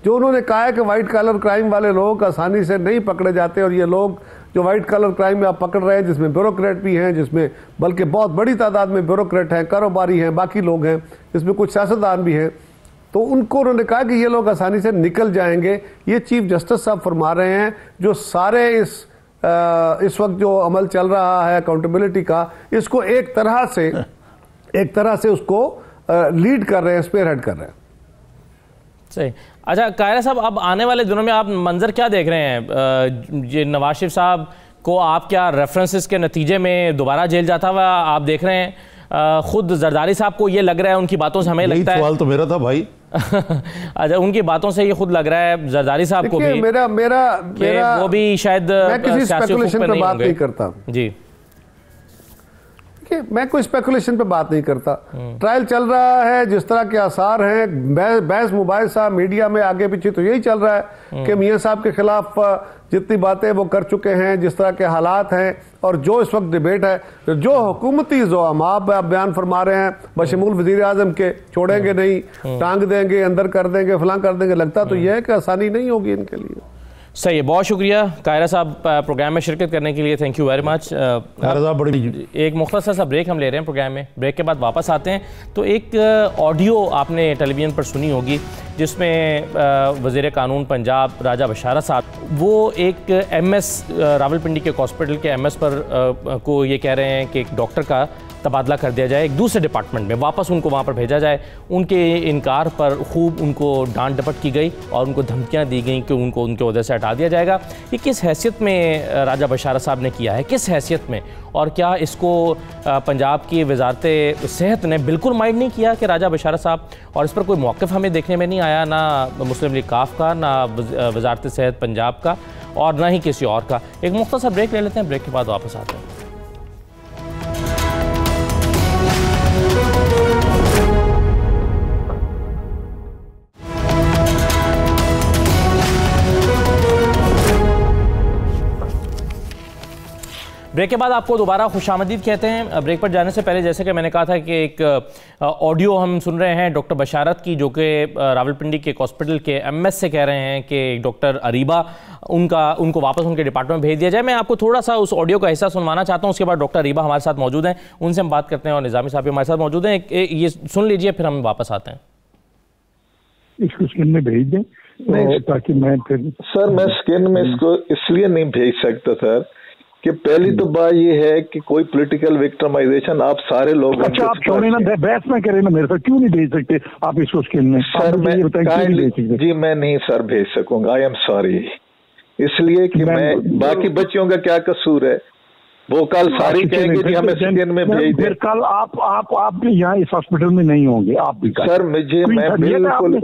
जो उन्होंने कहा है कि वाइट कलर क्राइम वाले लोग आसानी से नहीं पकड़े जाते, और ये लोग जो वाइट कलर क्राइम में आप पकड़ रहे हैं जिसमें ब्यूरोक्रेट भी हैं, जिसमें बल्कि बहुत बड़ी तादाद में ब्यूरोक्रेट हैं, कारोबारी हैं, बाकी लोग हैं, जिसमें कुछ सियासतदान भी हैं, तो उनको उन्होंने कहा कि ये लोग आसानी से निकल जाएंगे। ये चीफ जस्टिस साहब फरमा रहे हैं जो सारे इस वक्त जो अमल चल रहा है अकाउंटेबिलिटी का, इसको एक तरह से उसको लीड कर रहे हैं, स्पेयरहेड कर रहे हैं। सही। अच्छा कायरा साहब, अब आने वाले दिनों में आप मंजर क्या देख रहे हैं? ये नवाज शरीफ साहब को आप क्या रेफरेंसेस के नतीजे में दोबारा जेल जाता हुआ आप देख रहे हैं? खुद जरदारी साहब को ये लग रहा है, उनकी बातों से हमें लगता है, सवाल तो मेरा था भाई। अच्छा, उनकी बातों से ये खुद लग रहा है जरदारी साहब को भी मेरा वो भी शायद मैं किसी स्पेकुलेशन पे बात नहीं करता जी। मैं कोई स्पेकुलेशन पे बात नहीं करता। ट्रायल चल रहा है, जिस तरह के आसार हैं, बहस मुबाहिसा मीडिया में आगे पीछे तो यही चल रहा है कि मियाँ साहब के खिलाफ जितनी बातें वो कर चुके हैं, जिस तरह के हालात हैं और जो इस वक्त डिबेट है, जो हुकूमती जो आप बयान फरमा रहे हैं बशमूल वज़ीर आज़म के, छोड़ेंगे नहीं, टांग देंगे, अंदर कर देंगे, फलां कर देंगे, लगता तो यह है कि आसानी नहीं होगी इनके लिए। सही है, बहुत शुक्रिया कायरा साहब प्रोग्राम में शिरकत करने के लिए, थैंक यू वेरी मच। एक मुख्तसर सा ब्रेक हम ले रहे हैं प्रोग्राम में, ब्रेक के बाद वापस आते हैं। तो एक ऑडियो आपने टेलीविज़न पर सुनी होगी जिसमें वज़ीर कानून पंजाब राजा बशारत साहब वो एक MS रावलपिंडी के हॉस्पिटल के MS पर को ये कह रहे हैं कि एक डॉक्टर का तबादला कर दिया जाए एक दूसरे डिपार्टमेंट में, वापस उनको वहाँ पर भेजा जाए। उनके इनकार पर खूब उनको डांट डपट की गई और उनको धमकियाँ दी गई कि उनको उनके ओहदे से हटा दिया जाएगा। ये किस हैसियत में राजा बशारत साहब ने किया है, किस हैसियत में, और क्या इसको पंजाब की वजारत सेहत ने बिल्कुल माइंड नहीं किया कि राजा बशारत साहब, और इस पर कोई मौक़िफ़ हमें देखने में नहीं आया, ना मुस्लिम लीग काफ का, ना वजारत सेहत पंजाब का, और ना ही किसी और का। एक मुख्तसर ब्रेक ले लेते हैं, ब्रेक के बाद वापस आते हैं। ब्रेक के बाद आपको दोबारा खुशामदीद कहते हैं। ब्रेक पर जाने से पहले जैसे कि मैंने कहा था कि एक ऑडियो हम सुन रहे हैं डॉक्टर बशारत की, जो कि रावलपिंडी के हॉस्पिटल के MS से कह रहे हैं कि डॉक्टर अरीबा उनको वापस उनके डिपार्टमेंट में भेज दिया जाए। मैं आपको थोड़ा सा उस ऑडियो का हिस्सा सुनवाना चाहता हूँ, उसके बाद डॉक्टर अरीबा हमारे साथ मौजूद हैं, उनसे हम बात करते हैं, और निज़ामी साहब भी हमारे साथ मौजूद हैं। ये सुन लीजिए, फिर हम वापस आते हैं। इसको स्किन में भेज दें तो ताकि मैं फिर सर मैं स्किन में इसको इसलिए नहीं भेज सकता सर कि पहली तो बात ये है कि कोई पॉलिटिकल विक्टिमाइजेशन आप सारे लोग। अच्छा आप छोड़े ना, बहस में करें ना मेरे साथ, क्यों नहीं भेज सकते आप इसको स्किन में? सर मैं जी मैं नहीं सर भेज सकूंगा, आई एम सॉरी, इसलिए कि मैं बाकी बच्चों का क्या कसूर है, वो कल सारी कहेंगे जी हमें स्किन में भेज दे। कल आप भी यहाँ इस हॉस्पिटल में नहीं होंगे, आप भी सर मुझे मैं बिल्कुल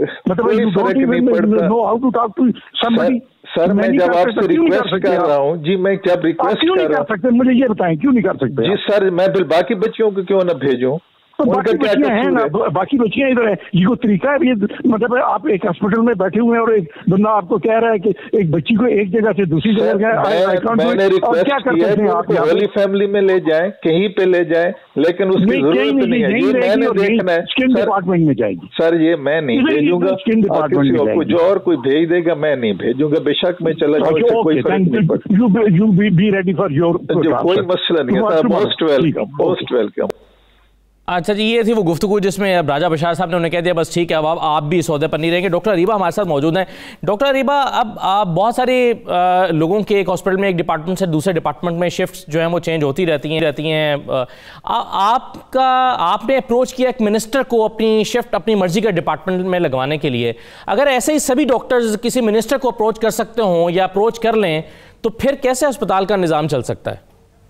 सर मैं जब आपसे रिक्वेस्ट कर रहा हूँ जी, मैं जब रिक्वेस्ट कर रहा हूँ मुझे ये बताएं क्यों नहीं कर सकते जी सर, मैं बाकी बच्चियों को क्यों ना भेजूं? तो बाकी बच्चियां हैं ना, बाकी बच्चियां इधर है, ये कोई तरीका है? ये मतलब आप एक हॉस्पिटल में बैठे हुए हैं और एक बंदा आपको कह रहा है कि एक बच्ची को एक जगह से दूसरी जगह मैंने रिक्वेस्ट किया है कि होली फैमिली में ले जाएं, कहीं पे ले जाएं, लेकिन उसकी जरूरत नहीं है। ये मैंने देखना है स्किन डिपार्टमेंट में जाएगी सर, ये मैं नहीं भेजूंगा, कुछ और कोई भेज देगा, मैं नहीं भेजूंगा। बेशक मैं चला जाऊँ, कोई कोई मसला नहीं है। Most welcome, most welcome. अच्छा जी, ये थी वो गुफ्तगू जिसमें अब राजा बशार साहब ने उन्हें कह दिया बस ठीक है, अब आप भी सौदे पर नहीं रहेंगे। डॉक्टर अरीबा हमारे साथ मौजूद हैं। डॉक्टर अरीबा, अब आप बहुत सारे लोगों के एक हॉस्पिटल में एक डिपार्टमेंट से दूसरे डिपार्टमेंट में शिफ्ट जो हैं वो चेंज होती रहती हैं। आपने अप्रोच किया एक मिनिस्टर को अपनी शिफ्ट अपनी मर्जी के डिपार्टमेंट में लगवाने के लिए। अगर ऐसे ही सभी डॉक्टर्स किसी मिनिस्टर को अप्रोच कर सकते हों या अप्रोच कर लें तो फिर कैसे अस्पताल का निज़ाम चल सकता है?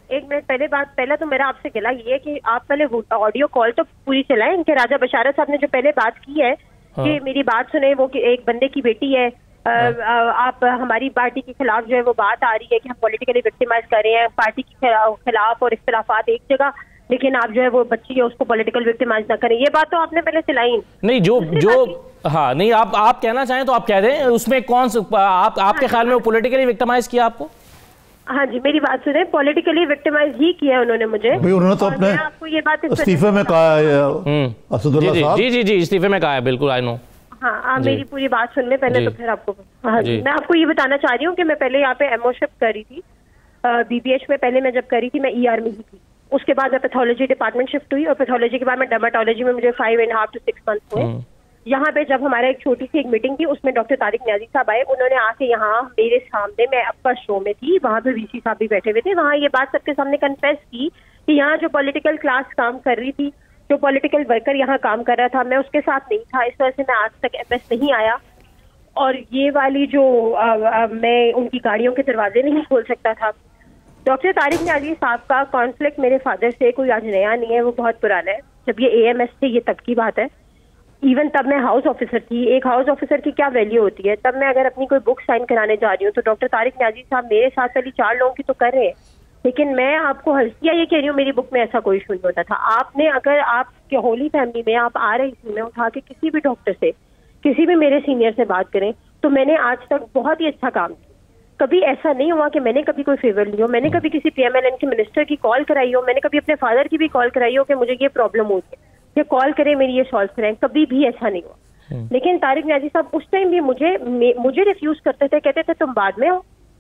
एक मिनट पहला तो मेरा आपसे गिला ये है कि आप पहले ऑडियो कॉल तो पूरी चलाएं। इनके राजा बशारत साहब ने जो पहले बात की है कि मेरी बात सुने, वो कि एक बंदे की बेटी है, आप हमारी पार्टी के खिलाफ जो है वो बात आ रही है कि हम पॉलिटिकली विक्टिमाइज कर रहे हैं पार्टी के खिलाफ और इख्तिलाफात एक जगह, लेकिन आप जो है वो बच्ची है उसको पॉलिटिकल विक्टिमाइज ना करें। ये बात तो आपने पहले चलाई नहीं। जो हाँ नहीं, आप कहना चाहें तो आप कह दें, उसमें कौन सा आपके ख्याल में वो पॉलिटिकली विक्टिमाइज किया आपको? हाँ जी, मेरी बात सुने, पॉलिटिकली विक्टिमाइज ही किया उन्होंने मुझे। उन्होंने तो अपने आपको ये बात इस्तीफे में कहा है असदुल्ला साहब। जी इस्तीफे में कहा है, बिल्कुल आई नो। हाँ, आप मेरी पूरी बात सुन ले पहले तो फिर आपको। हाँ जी, मैं आपको ये बताना चाह रही हूँ कि मैं पहले यहाँ पे एमओ शिफ्ट कर रही थी BPH में। पहले मैं जब करी थी मैं ER में ही थी, उसके बाद मैं पैथोलॉजी डिपार्टमेंट शिफ्ट हुई और पैथोलॉजी के बाद मैं डर्मेटोलॉजी में मुझे 5.5 to 6 months हुए। यहाँ पे जब हमारा एक छोटी सी एक मीटिंग थी उसमें डॉक्टर तारिक न्याजी साहब आए, उन्होंने आके यहाँ मेरे सामने, मैं अपर शो में थी, वहाँ पे VC साहब भी बैठे हुए थे, वहाँ ये बात सबके सामने कन्फेस की कि यहाँ जो पॉलिटिकल क्लास काम कर रही थी, जो पॉलिटिकल वर्कर यहाँ काम कर रहा था, मैं उसके साथ नहीं था, इस वजह से मैं आज तक MS नहीं आया। और ये वाली जो मैं उनकी गाड़ियों के दरवाजे नहीं खोल सकता था। डॉक्टर तारिक न्याजी साहब का कॉन्फ्लिक्ट मेरे फादर से कोई आज नया नहीं है, वो बहुत पुराना है। जब ये AMS थे ये तब की बात है। इवन तब मैं हाउस ऑफिसर थी। एक हाउस ऑफिसर की क्या वैल्यू होती है, तब मैं अगर अपनी कोई बुक साइन कराने जा रही हूँ तो डॉक्टर तारिक न्याजी साहब मेरे साथ वाली 4 लोगों की तो कर रहे हैं, लेकिन मैं आपको हल्किया ये कह रही हूँ मेरी बुक में ऐसा कोई इशू नहीं होता था। आपने अगर आपके होली फैमिली में आप आ रही थी, मैं उठा के किसी भी डॉक्टर से, किसी भी मेरे सीनियर से बात करें तो मैंने आज तक बहुत ही अच्छा काम किया। कभी ऐसा नहीं हुआ कि मैंने कभी कोई फेवर ली हो, मैंने कभी किसी PMLN के मिनिस्टर की कॉल कराई हो, मैंने कभी अपने फादर की भी कॉल कराई हो कि मुझे ये प्रॉब्लम हो गई, ये कॉल करें मेरी ये सॉल्व करें, कभी भी ऐसा नहीं हुआ। लेकिन तारिक न्याजी साहब उस टाइम भी मुझे रिफ्यूज करते थे, कहते थे तुम बाद में हो,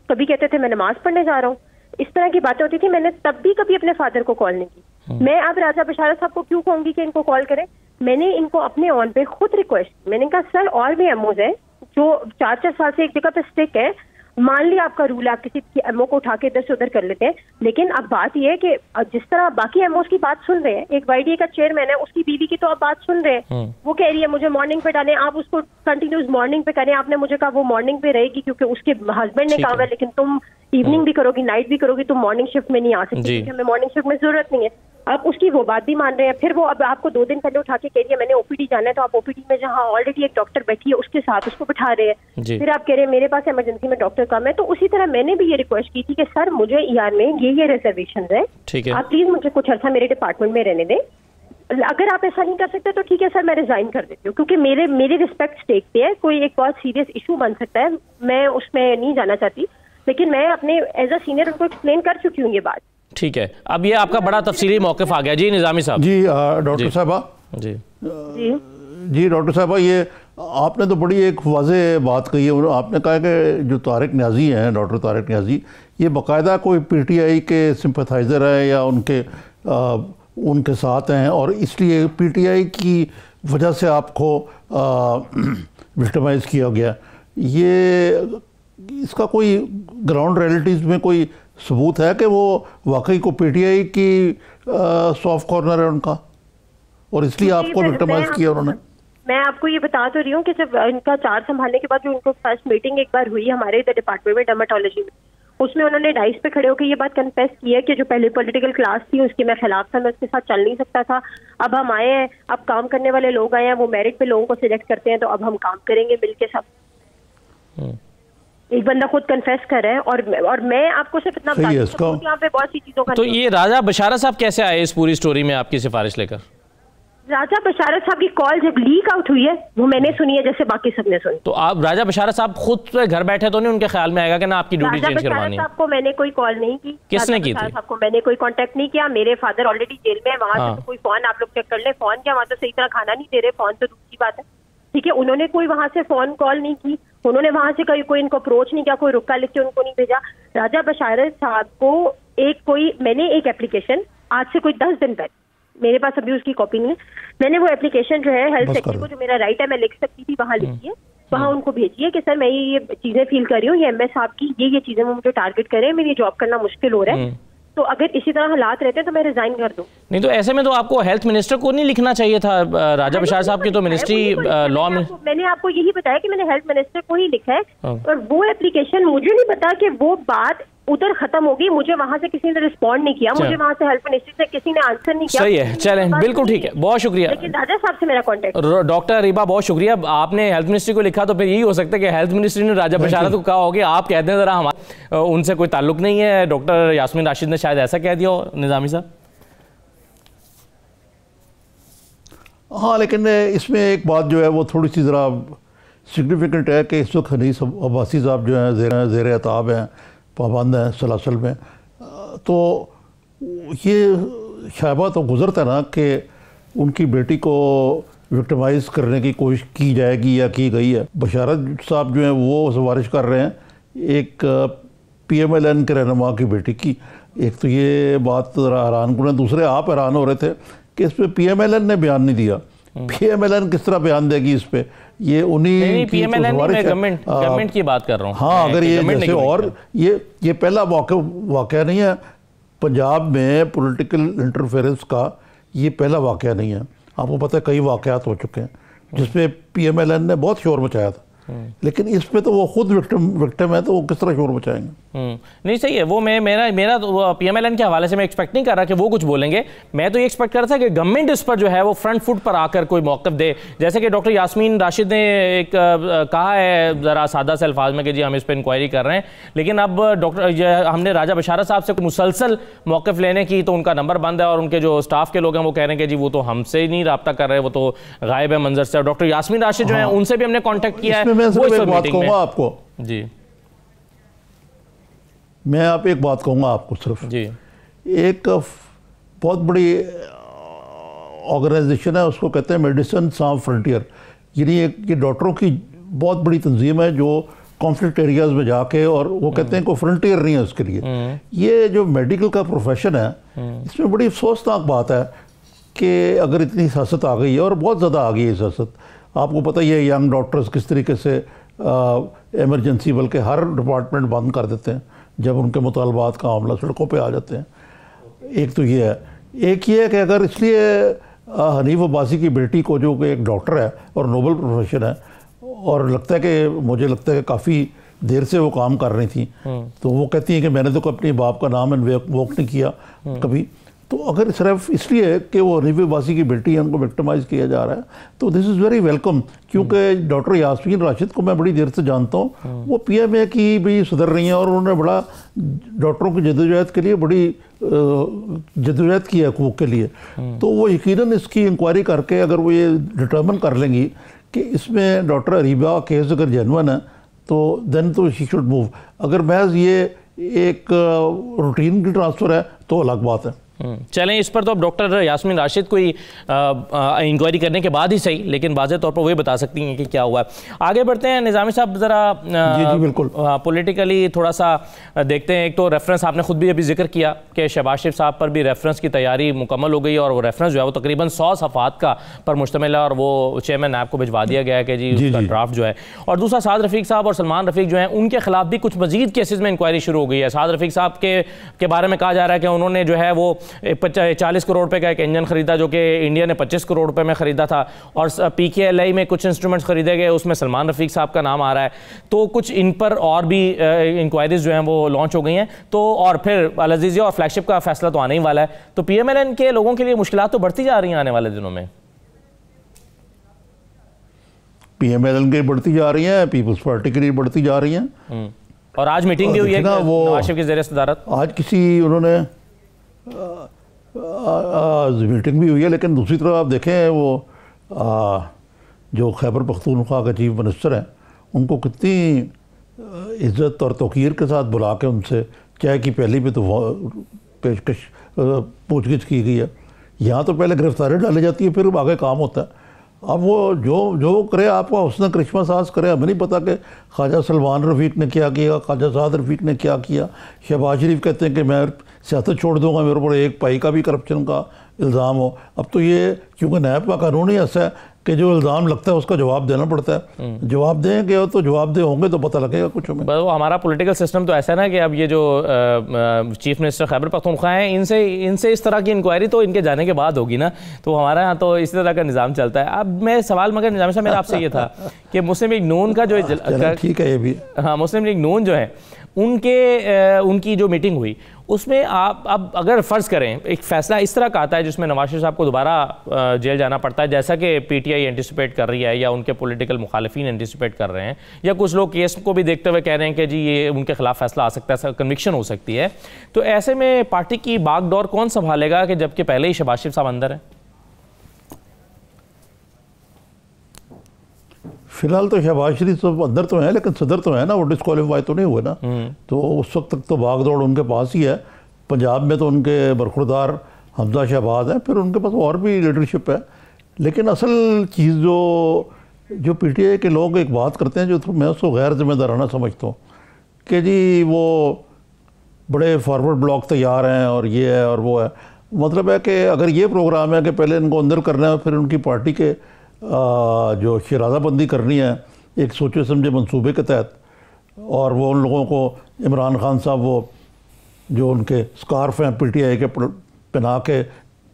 कभी कहते थे मैं नमाज पढ़ने जा रहा हूँ, इस तरह की बातें होती थी। मैंने तब भी कभी अपने फादर को कॉल नहीं की। मैं अब राजा बशारत साहब को क्यों कहूंगी कि इनको कॉल करें? मैंने इनको अपने ऑन पे खुद रिक्वेस्ट की, मैंने कहा सर और भी एमओज है जो 4-4 साल से एक जगह पे स्टिक है, मान लिया आपका रूल है, आप किसी की एमओ को उठा के इधर से उधर कर लेते हैं, लेकिन अब बात यह है कि जिस तरह बाकी एमओज की बात सुन रहे हैं, एक YDA का चेयरमैन है उसकी बीवी की तो आप बात सुन रहे हैं, वो कह रही है मुझे मॉर्निंग पे डालें, आप उसको कंटिन्यूस मॉर्निंग पे करें। आपने मुझे कहा वो मॉर्निंग पे रहेगी क्योंकि उसके हस्बैंड ने कहा है, लेकिन तुम इवनिंग भी करोगी, नाइट भी करोगी, तुम मॉर्निंग शिफ्ट में नहीं आ सकती क्योंकि हमें मॉर्निंग शिफ्ट में जरूरत नहीं है। आप उसकी वो बात भी मान रहे हैं। फिर वो अब आपको 2 दिन पहले उठा के कह रही है मैंने OPD जाना है, तो आप OPD में जहाँ ऑलरेडी एक डॉक्टर बैठी है उसके साथ उसको बिठा रहे हैं। फिर आप कह रहे हैं मेरे पास इमरजेंसी में डॉक्टर कम है। तो उसी तरह मैंने भी ये रिक्वेस्ट की थी कि सर मुझे ER में ये रिजर्वेशन है, आप प्लीज मुझे कुछ अर्सा मेरे डिपार्टमेंट में रहने दें। अगर आप ऐसा नहीं कर सकते तो ठीक है सर, मैं रिजाइन कर देती हूँ, क्योंकि मेरी रिस्पेक्ट स्टेक पे है। कोई एक बहुत सीरियस इशू बन सकता है, मैं उसमें नहीं जाना चाहती, लेकिन मैं अपने एज अ सीनियर उनको एक्सप्लेन कर चुकी हूँ ये बात। ठीक है, अब ये आपका बड़ा तफसीली मौक़िफ़ आ गया। जी निज़ामी साहब। जी डॉक्टर साहबा। जी डॉक्टर साहबा, ये आपने तो बड़ी एक वाज़ेह बात कही है। आपने कहा कि जो तारिक न्याजी हैं, डॉक्टर तारिक न्याजी, ये बाकायदा कोई PTI के सिंपथाइज़र है या उनके साथ हैं और इसलिए PTI की वजह से आपको विक्टिमाइज़ किया गया। ये इसका कोई ग्राउंड रियलिटीज़ में कोई सबूत है कि वो वाकई को PTI की सॉफ्ट कॉर्नर है उनका और इसलिए आपको विक्टिमाइज किया उन्होंने? मैं आपको ये बता तो रही हूँ कि जब इनका चार्ज संभालने के बाद जो इनको फर्स्ट मीटिंग एक बार हुई हमारे इधर डिपार्टमेंट में डर्मेटोलॉजी में, उसमें उन्होंने डाइस पे खड़े होकर ये बात कन्फेस की है कि जो पहले पॉलिटिकल क्लास थी उसके मैं खिलाफ था, मैं उसके साथ चल नहीं सकता था। अब हम आए हैं, अब काम करने वाले लोग आए हैं, वो मेरिट पे लोगों को सिलेक्ट करते हैं, तो अब हम काम करेंगे मिलके सब। एक बंदा खुद कन्फेस कर रहा है और मैं आपको सिर्फ इतना बता दूं यहाँ पे बहुत सी चीजों का। तो ये राजा बशारत साहब कैसे आए इस पूरी स्टोरी में आपकी सिफारिश लेकर? राजा बशारत साहब की कॉल जब लीक आउट हुई है वो मैंने सुनी है जैसे बाकी सबने सुनी। तो आप राजा बशारत साहब खुद घर बैठे तो नहीं उनके ख्याल में आएगा कि ना आपकी ड्यूटी चेंज करवानी है? आपको मैंने कोई कॉल नहीं की। किसने की थी? आपको मैंने कोई कांटेक्ट नहीं किया। मेरे फादर ऑलरेडी जेल में है, वहां से तो कोई फोन आप लोग चेक कर ले, फोन क्या, वहां तो सही तरह खाना नहीं दे रहे, फोन तो दूसरी बात है, ठीक है। उन्होंने कोई वहां से फोन कॉल नहीं की, उन्होंने वहां से कोई इनको अप्रोच नहीं किया, कोई रुका लिख के उनको नहीं भेजा। राजा बशारत साहब को मैंने एक एप्लीकेशन आज से कोई 10 दिन पहले, मेरे पास अभी उसकी कॉपी नहीं है, मैंने वो एप्लीकेशन जो है हेल्थ सेक्रेटरी को, जो मेरा राइट है मैं लिख सकती थी, वहां लिखी है, वहां उनको भेजिए कि सर मैं ये चीजें फील कर रही हूँ, ये एमएस साहब की ये चीजें वो मुझे टारगेट करें, मेरी जॉब करना मुश्किल हो रहा है, तो अगर इसी तरह हालात रहते हैं तो मैं रिजाइन कर दूं। नहीं तो ऐसे में तो आपको हेल्थ मिनिस्टर को नहीं लिखना चाहिए था? राजा बशारत साहब की तो मिनिस्ट्री लॉ में, मैंने आपको यही बताया कि मैंने हेल्थ मिनिस्टर को ही लिखा है, और वो एप्लीकेशन मुझे नहीं पता कि वो बात उधर खत्म हो गई, मुझे वहां से किसी ने रिस्पॉन्ड नहीं किया, मुझे वहां से हेल्थ मिनिस्ट्री से किसी ने आंसर नहीं किया। सही है, चलें, बिल्कुल ठीक है, बहुत शुक्रिया। लेकिन राजा साहब से मेरा कांटेक्ट, डॉक्टर रीबा बहुत शुक्रिया, आपने हेल्थ मिनिस्ट्री को लिखा तो फिर यही हो सकता है कि हेल्थ मिनिस्ट्री ने राजा बशारत को कहा होगा आप कहते हैं जरा हमारा उनसे कोई ताल्लुक नहीं है, डॉक्टर यास्मीन राशिद ने शायद ऐसा कह दिया हो निजामी साहब। हाँ, लेकिन इसमें एक बात जो है वो थोड़ी सी ज़रा सिग्निफिकेंट है कि इस वक्त हनीस अब्बासी साहब जो हैं ज़ेर अताब हैं, पाबंद हैं सलासल में, तो ये शायबा तो गुज़रता ना कि उनकी बेटी को विक्टिमाइज़ करने की कोशिश की जाएगी या की गई है। बशारत साहब जो हैं वो सिफारिश कर रहे हैं एक PMLN के रहनुमा की बेटी की। एक तो ये बात ज़रा हैरानकुन है, दूसरे आप हैरान हो रहे थे कि इस पर PMLN ने बयान नहीं दिया। PMLN किस तरह बयान देगी इस पे? ये उन्हीं की गवर्नमेंट की बात कर रहा हूँ। हाँ, अगर ये जैसे, और ये पहला वाक़या नहीं है पंजाब में पॉलिटिकल इंटरफेरेंस का, ये पहला वाक़या नहीं है। आपको पता है कई वाक़यात हो चुके हैं जिसमें PMLN ने बहुत शोर मचाया था, लेकिन इस पे तो वो खुद विक्टिम है, तो वो किस तरह शोर मचाएंगे? नहीं सही है, वो मेरा तो PMLN के हवाले से मैं एक्सपेक्ट नहीं कर रहा कि वो कुछ बोलेंगे। मैं तो ये एक्सपेक्ट कर रहा था कि गवर्नमेंट इस पर जो है वो फ्रंट फुट पर आकर कोई मौक़िफ़ दे, जैसे कि डॉक्टर यास्मीन राशिद ने एक कहा है ज़रा सादा से अल्फाज में कि जी हम इस पर इंक्वायरी कर रहे हैं, लेकिन अब हमने राजा बशारत साहब से मुसलसल मौक़िफ़ लेने की तो उनका नंबर बंद है, और उनके जो स्टाफ के लोग हैं वो कह रहे हैं कि जी वो तो हमसे ही नहीं रब्ता कर रहे, वो तो गायब है मंजर से। डॉक्टर यास्मीन राशिद जो है उनसे भी हमने कॉन्टैक्ट किया है। मैं बात कहूँगा आपको जी, मैं एक बात कहूँगा आपको सिर्फ जी, एक बहुत बड़ी ऑर्गेनाइजेशन है, उसको कहते हैं मेडिसिन sans फ्रंटियर, यानी ये डॉक्टरों की बहुत बड़ी तंजीम है जो कॉन्फ्लिक्ट एरियाज में जाके, और वो कहते हैं कोई फ्रंटियर नहीं है उसके लिए। ये जो मेडिकल का प्रोफेशन है, इसमें बड़ी अफसोसनाक बात है कि अगर इतनी सियासत आ गई है, और बहुत ज़्यादा आ गई है सियासत। आपको पता ही है यंग डॉक्टर्स किस तरीके से इमरजेंसी बल्कि हर डिपार्टमेंट बंद कर देते हैं जब उनके मुतालबात का मामला सड़कों पे आ जाते हैं। एक तो ये है, एक ये है कि अगर इसलिए हनीफ अब्बासी की बेटी को, जो कि एक डॉक्टर है और नोबल प्रोफेशन है, और लगता है कि मुझे लगता है कि काफ़ी देर से वो काम कर रही थी, तो वो कहती हैं कि मैंने तो अपने बाप का नाम इन्वोक नहीं किया कभी। तो अगर सिर्फ इसलिए कि वो हनीफ अब्बासी की बेटी है, उनको विक्टिमाइज़ किया जा रहा है, तो दिस इज़ वेरी वेलकम, क्योंकि डॉक्टर यास्मीन राशिद को मैं बड़ी देर से जानता हूँ। वो PMA की भी सदर रही हैं, और उन्होंने बड़ा डॉक्टरों की जद्दोजहद के लिए बड़ी जद्दोजहद की है हकूक़ के लिए। तो वो यकीनन इसकी इंक्वायरी करके अगर वो ये डिटर्मिन कर लेंगी कि इसमें डॉक्टर अरीबा केस अगर जेन्युइन है, तो देन तो शी शुड मूव। अगर महज ये एक रूटीन की ट्रांसफ़र है तो अलग बात है। चलें, इस पर तो अब डॉक्टर यास्मीन राशिद को ही इंक्वायरी करने के बाद ही सही, लेकिन वाज़े तौर पर वही बता सकती हैं कि क्या हुआ है। आगे बढ़ते हैं निज़ामी साहब, ज़रा जी बिल्कुल पॉलिटिकली थोड़ा सा देखते हैं। एक तो रेफरेंस आपने खुद भी अभी जिक्र किया कि शहबाज शरीफ साहब पर भी रेफरेंस की तैयारी मुकम्मल हो गई, और वो रेफरेंस जो है वो तकरीबन 100 सफ़ात का पर मुश्तमिल है, और वो चेयरमैन नैब को भिजवा दिया गया है कि जी उसका ड्राफ्ट जो है। और दूसरा, साद रफ़ीक साहब और सलमान रफ़ीक जो हैं उनके खिलाफ भी कुछ मजीद केसेस में इंक्वायरी शुरू हो गई है। साद रफ़ीक साहब के बारे में कहा जा रहा है कि उन्होंने जो है वो 40 करोड़ रुपए का एक इंजन खरीदा जो कि इंडिया ने 25 करोड़ रुपए में खरीदा था, और PKLI में कुछ इंस्ट्रूमेंट्स खरीदे गए, उसमें सलमान रफ़ीक साहब का नाम आ रहा है। तो कुछ इन पर और भी इंक्वायरीज जो हैं वो लॉन्च हो गई हैं। तो और फिर अल अज़ीज़िया और फ्लैगशिप का फैसला तो आने ही वाला है। तो PMLN के लोगों के लिए मुश्किलात तो बढ़ती जा रही हैं आने वाले दिनों में। PMLN की बढ़ती जा रही हैं, पीपल्स पार्टी के लिए बढ़ती जा रही हैं। और आज मीटिंग भी हुई है नवाज शरीफ की ज़ेर सदारत। आज किसी उन्होंने मीटिंग भी हुई है, लेकिन दूसरी तरफ आप देखें वो जो खैबर पख्तूनख्वा के चीफ मिनिस्टर हैं उनको कितनी इज़्ज़त और तौक़ीर के साथ बुला के उनसे चाय की पहली भी तो पेशकश पूछगिछ की गई है। यहाँ तो पहले गिरफ्तारी डाली जाती है, फिर आगे काम होता है। अब वो जो करे आपका उसने करिश्मा साज करे। हमें नहीं पता कि ख्वाजा सलमान रफ़ीक ने क्या किया, ख्वाजा साद रफ़ीक ने क्या किया। शहबाज शरीफ कहते हैं कि मैं सियासत छोड़ दूंगा, मेरे ऊपर एक पाई का भी करप्शन का इल्ज़ाम हो। अब तो ये क्योंकि नैब का कानून ही ऐसा है कि जो इल्ज़ाम लगता है उसका जवाब देना पड़ता है। जवाब देंगे तो जवाब दे होंगे तो पता लगेगा कुछ हमें। वो हमारा पॉलिटिकल सिस्टम तो ऐसा है ना कि अब ये जो चीफ मिनिस्टर खैबर पख्तूनख्वा हैं इनसे इस तरह की इंक्वायरी तो इनके जाने के बाद होगी ना, तो हमारे यहाँ तो इसी तरह का निज़ाम चलता है। अब मैं सवाल मगर निज़ाम साहब मेरा आपसे ये था कि मुस्लिम लीग नून का जो ठीक है ये भी, हाँ, मुस्लिम लीग नून जो है उनकी जो मीटिंग हुई उसमें आप अब अगर फ़र्ज़ करें एक फ़ैसला इस तरह का आता है जिसमें नवाज शरीफ साहब को दोबारा जेल जाना पड़ता है, जैसा कि पीटीआई एंटिसिपेट कर रही है या उनके पॉलिटिकल मुखालिफिन एंटिसिपेट कर रहे हैं, या कुछ लोग केस को भी देखते हुए कह रहे हैं कि जी ये उनके खिलाफ फैसला आ सकता है, कन्विक्शन हो सकती है, तो ऐसे में पार्टी की बागडोर कौन संभालेगा कि जबकि पहले ही शहबाज शरीफ साहब अंदर हैं? फिलहाल तो शहबाज शरीफ सब अंदर तो है, लेकिन सदर तो है ना, वो डिस्क्वालीफाई तो नहीं हुए ना, तो उस वक्त तक तो भागदौड़ उनके पास ही है। पंजाब में तो उनके बरखुरदार हमजा शहबाज हैं, फिर उनके पास और भी लीडरशिप है। लेकिन असल चीज़ जो पीटीआई के लोग एक बात करते हैं जो मैं उसको गैर जिम्मेदाराना समझता हूँ कि जी वो बड़े फॉरवर्ड ब्लॉक तैयार हैं और ये है और वो है। मतलब है कि अगर ये प्रोग्राम है कि पहले इनको अंदर करना है, फिर उनकी पार्टी के जो शराज़ाबंदी करनी है एक सोचे समझे मंसूबे के तहत, और वो उन लोगों को इमरान खान साहब वो जो उनके स्कार्फ हैं पीटीआई के पहना के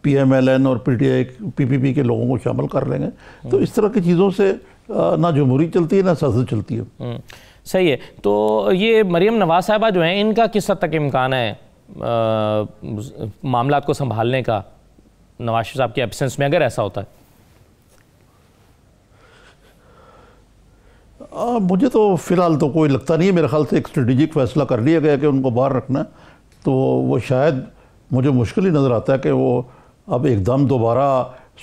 पीएमएलएन और पीटीआई पीपीपी के लोगों को शामिल कर लेंगे, तो इस तरह की चीज़ों से ना जमहूरी चलती है ना सियासत चलती है। सही है। तो ये मरियम नवाज साहिबा जो हैं इनका किस हद तक इम्कान है मामला को संभालने का नवाज शरीफ साहब के एब्सेंस में, अगर ऐसा होता है? मुझे तो फ़िलहाल तो कोई लगता नहीं है। मेरे ख्याल से एक स्ट्रेटेजिक फ़ैसला कर लिया गया कि उनको बाहर रखना है, तो वो शायद मुझे मुश्किल ही नज़र आता है कि वो अब एकदम दोबारा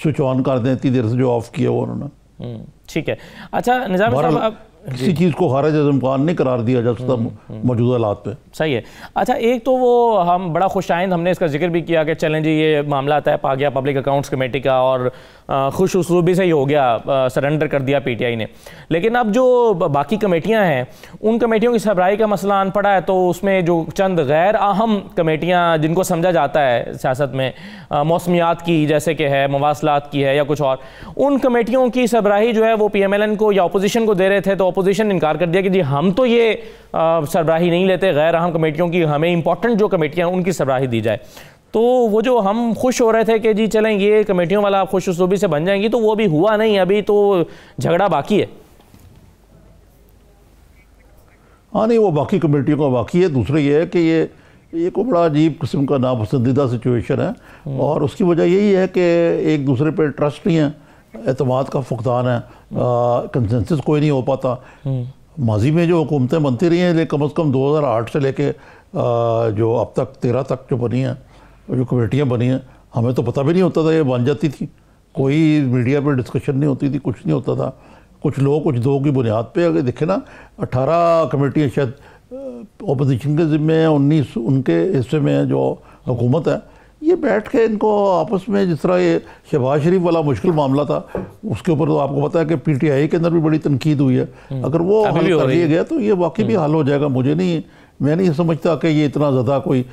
स्विच ऑन कर दें इतनी देर से जो ऑफ़ किया वो उन्होंने। ठीक है। अच्छा निज़ाम साहब, अब किसी चीज़ को खारिज इम्कान नहीं करार दिया जा सकता मौजूदा हालात पे। सही है। अच्छा, एक तो वो हम बड़ा खुशाइंद हमने इसका जिक्र भी किया कि चलें जी ये मामला तय पा गया पब्लिक अकाउंट्स कमेटी का और खुश उसलूबी से ही हो गया, सरेंडर कर दिया पीटीआई ने। लेकिन अब जो बाकी कमेटियां हैं उन कमेटियों की सरबराही का मसला आन पड़ा है, तो उसमें जो चंद गैर अहम कमेटियां जिनको समझा जाता है सियासत में, मौसमियात की जैसे कि है, मवासलात की है या कुछ और, उन कमेटियों की सरबराही जो है वो पीएमएलएन को या अपोजिशन को दे रहे थे, तो अपोजिशन ने इनकार कर दिया कि जी हम तो ये सरबराही नहीं लेते, गैर अहम कमेटियों की, हमें इंपॉर्टेंट जो कमेटियां उनकी सरबराही दी जाए। तो वो जो हम खुश हो रहे थे कि जी चलें ये कमेटियों वाला खुश उसलूबी से बन जाएंगी, तो वो भी हुआ नहीं, अभी तो झगड़ा बाकी है। हाँ नहीं, वो बाकी कमेटियों का बाकी है। दूसरा ये है कि ये को बड़ा अजीब किस्म का नापसंदीदा सिचुएशन है, और उसकी वजह यही है कि एक दूसरे पर ट्रस्ट नहीं है, एतमाद का फुकदान है, कंसेंसस कोई नहीं हो पाता। माजी में जो हुकूमतें बनती रही हैं, कम से कम 2008 से लेके जो अब तक 13 तक जो बनी हैं, जो कमेटियाँ बनी हैं, हमें तो पता भी नहीं होता था ये बन जाती थी, कोई मीडिया पर डिस्कशन नहीं होती थी, कुछ नहीं होता था। कुछ लोग कुछ दो की बुनियाद पे अगर देखें ना, 18 कमेटियाँ शायद अपोजिशन के ज़िम्मे हैं, 19 उनके हिस्से में है जो हुकूमत है। ये बैठ के इनको आपस में, जिस तरह ये शहबाज शरीफ वाला मुश्किल मामला था, उसके ऊपर तो आपको पता है कि पीटीआई के अंदर भी बड़ी तनकीद हुई है। अगर वो हल कर लिया गया तो ये वाकई भी हल हो जाएगा। मैं नहीं समझता कि ये इतना ज़्यादा कोई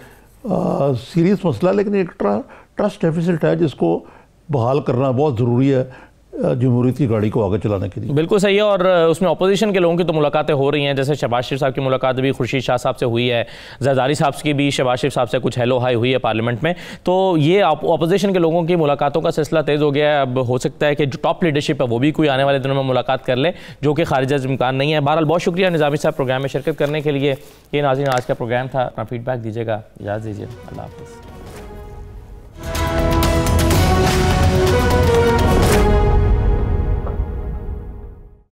सीरियस मसला, लेकिन एक ट्रस्ट डेफिसिट है जिसको बहाल करना बहुत ज़रूरी है जमहूरियत की गाड़ी को आगे चलाने के लिए। बिल्कुल सही है। और उसमें अपोजिशन के लोगों की तो मुलाकातें हो रही हैं, जैसे शहबाज शरीफ साहब की मुलाकात भी खुर्शीद शाह साहब से हुई है, जरदारी साहब की भी शहबाज शरीफ साहब से कुछ हेलो हाई हुई है पार्लियामेंट में। तो ये अपोजिशन के लोगों की मुलाकातों का सिलसिला तेज़ हो गया है। अब हो सकता है कि जो टॉप लीडरशिप है वो भी कोई आने वाले दिनों में मुलाकात कर ले, जो कि खारिज से इम्कान नहीं है। बहरहाल बहुत शुक्रिया निज़ामी साहब प्रोग्राम में शिरकत करने के लिए। ये नाज़रीन आज का प्रोग्राम था, अपना फीडबैक दीजिएगा, इजाज़त दीजिए, अल्लाह हाफ़िज़।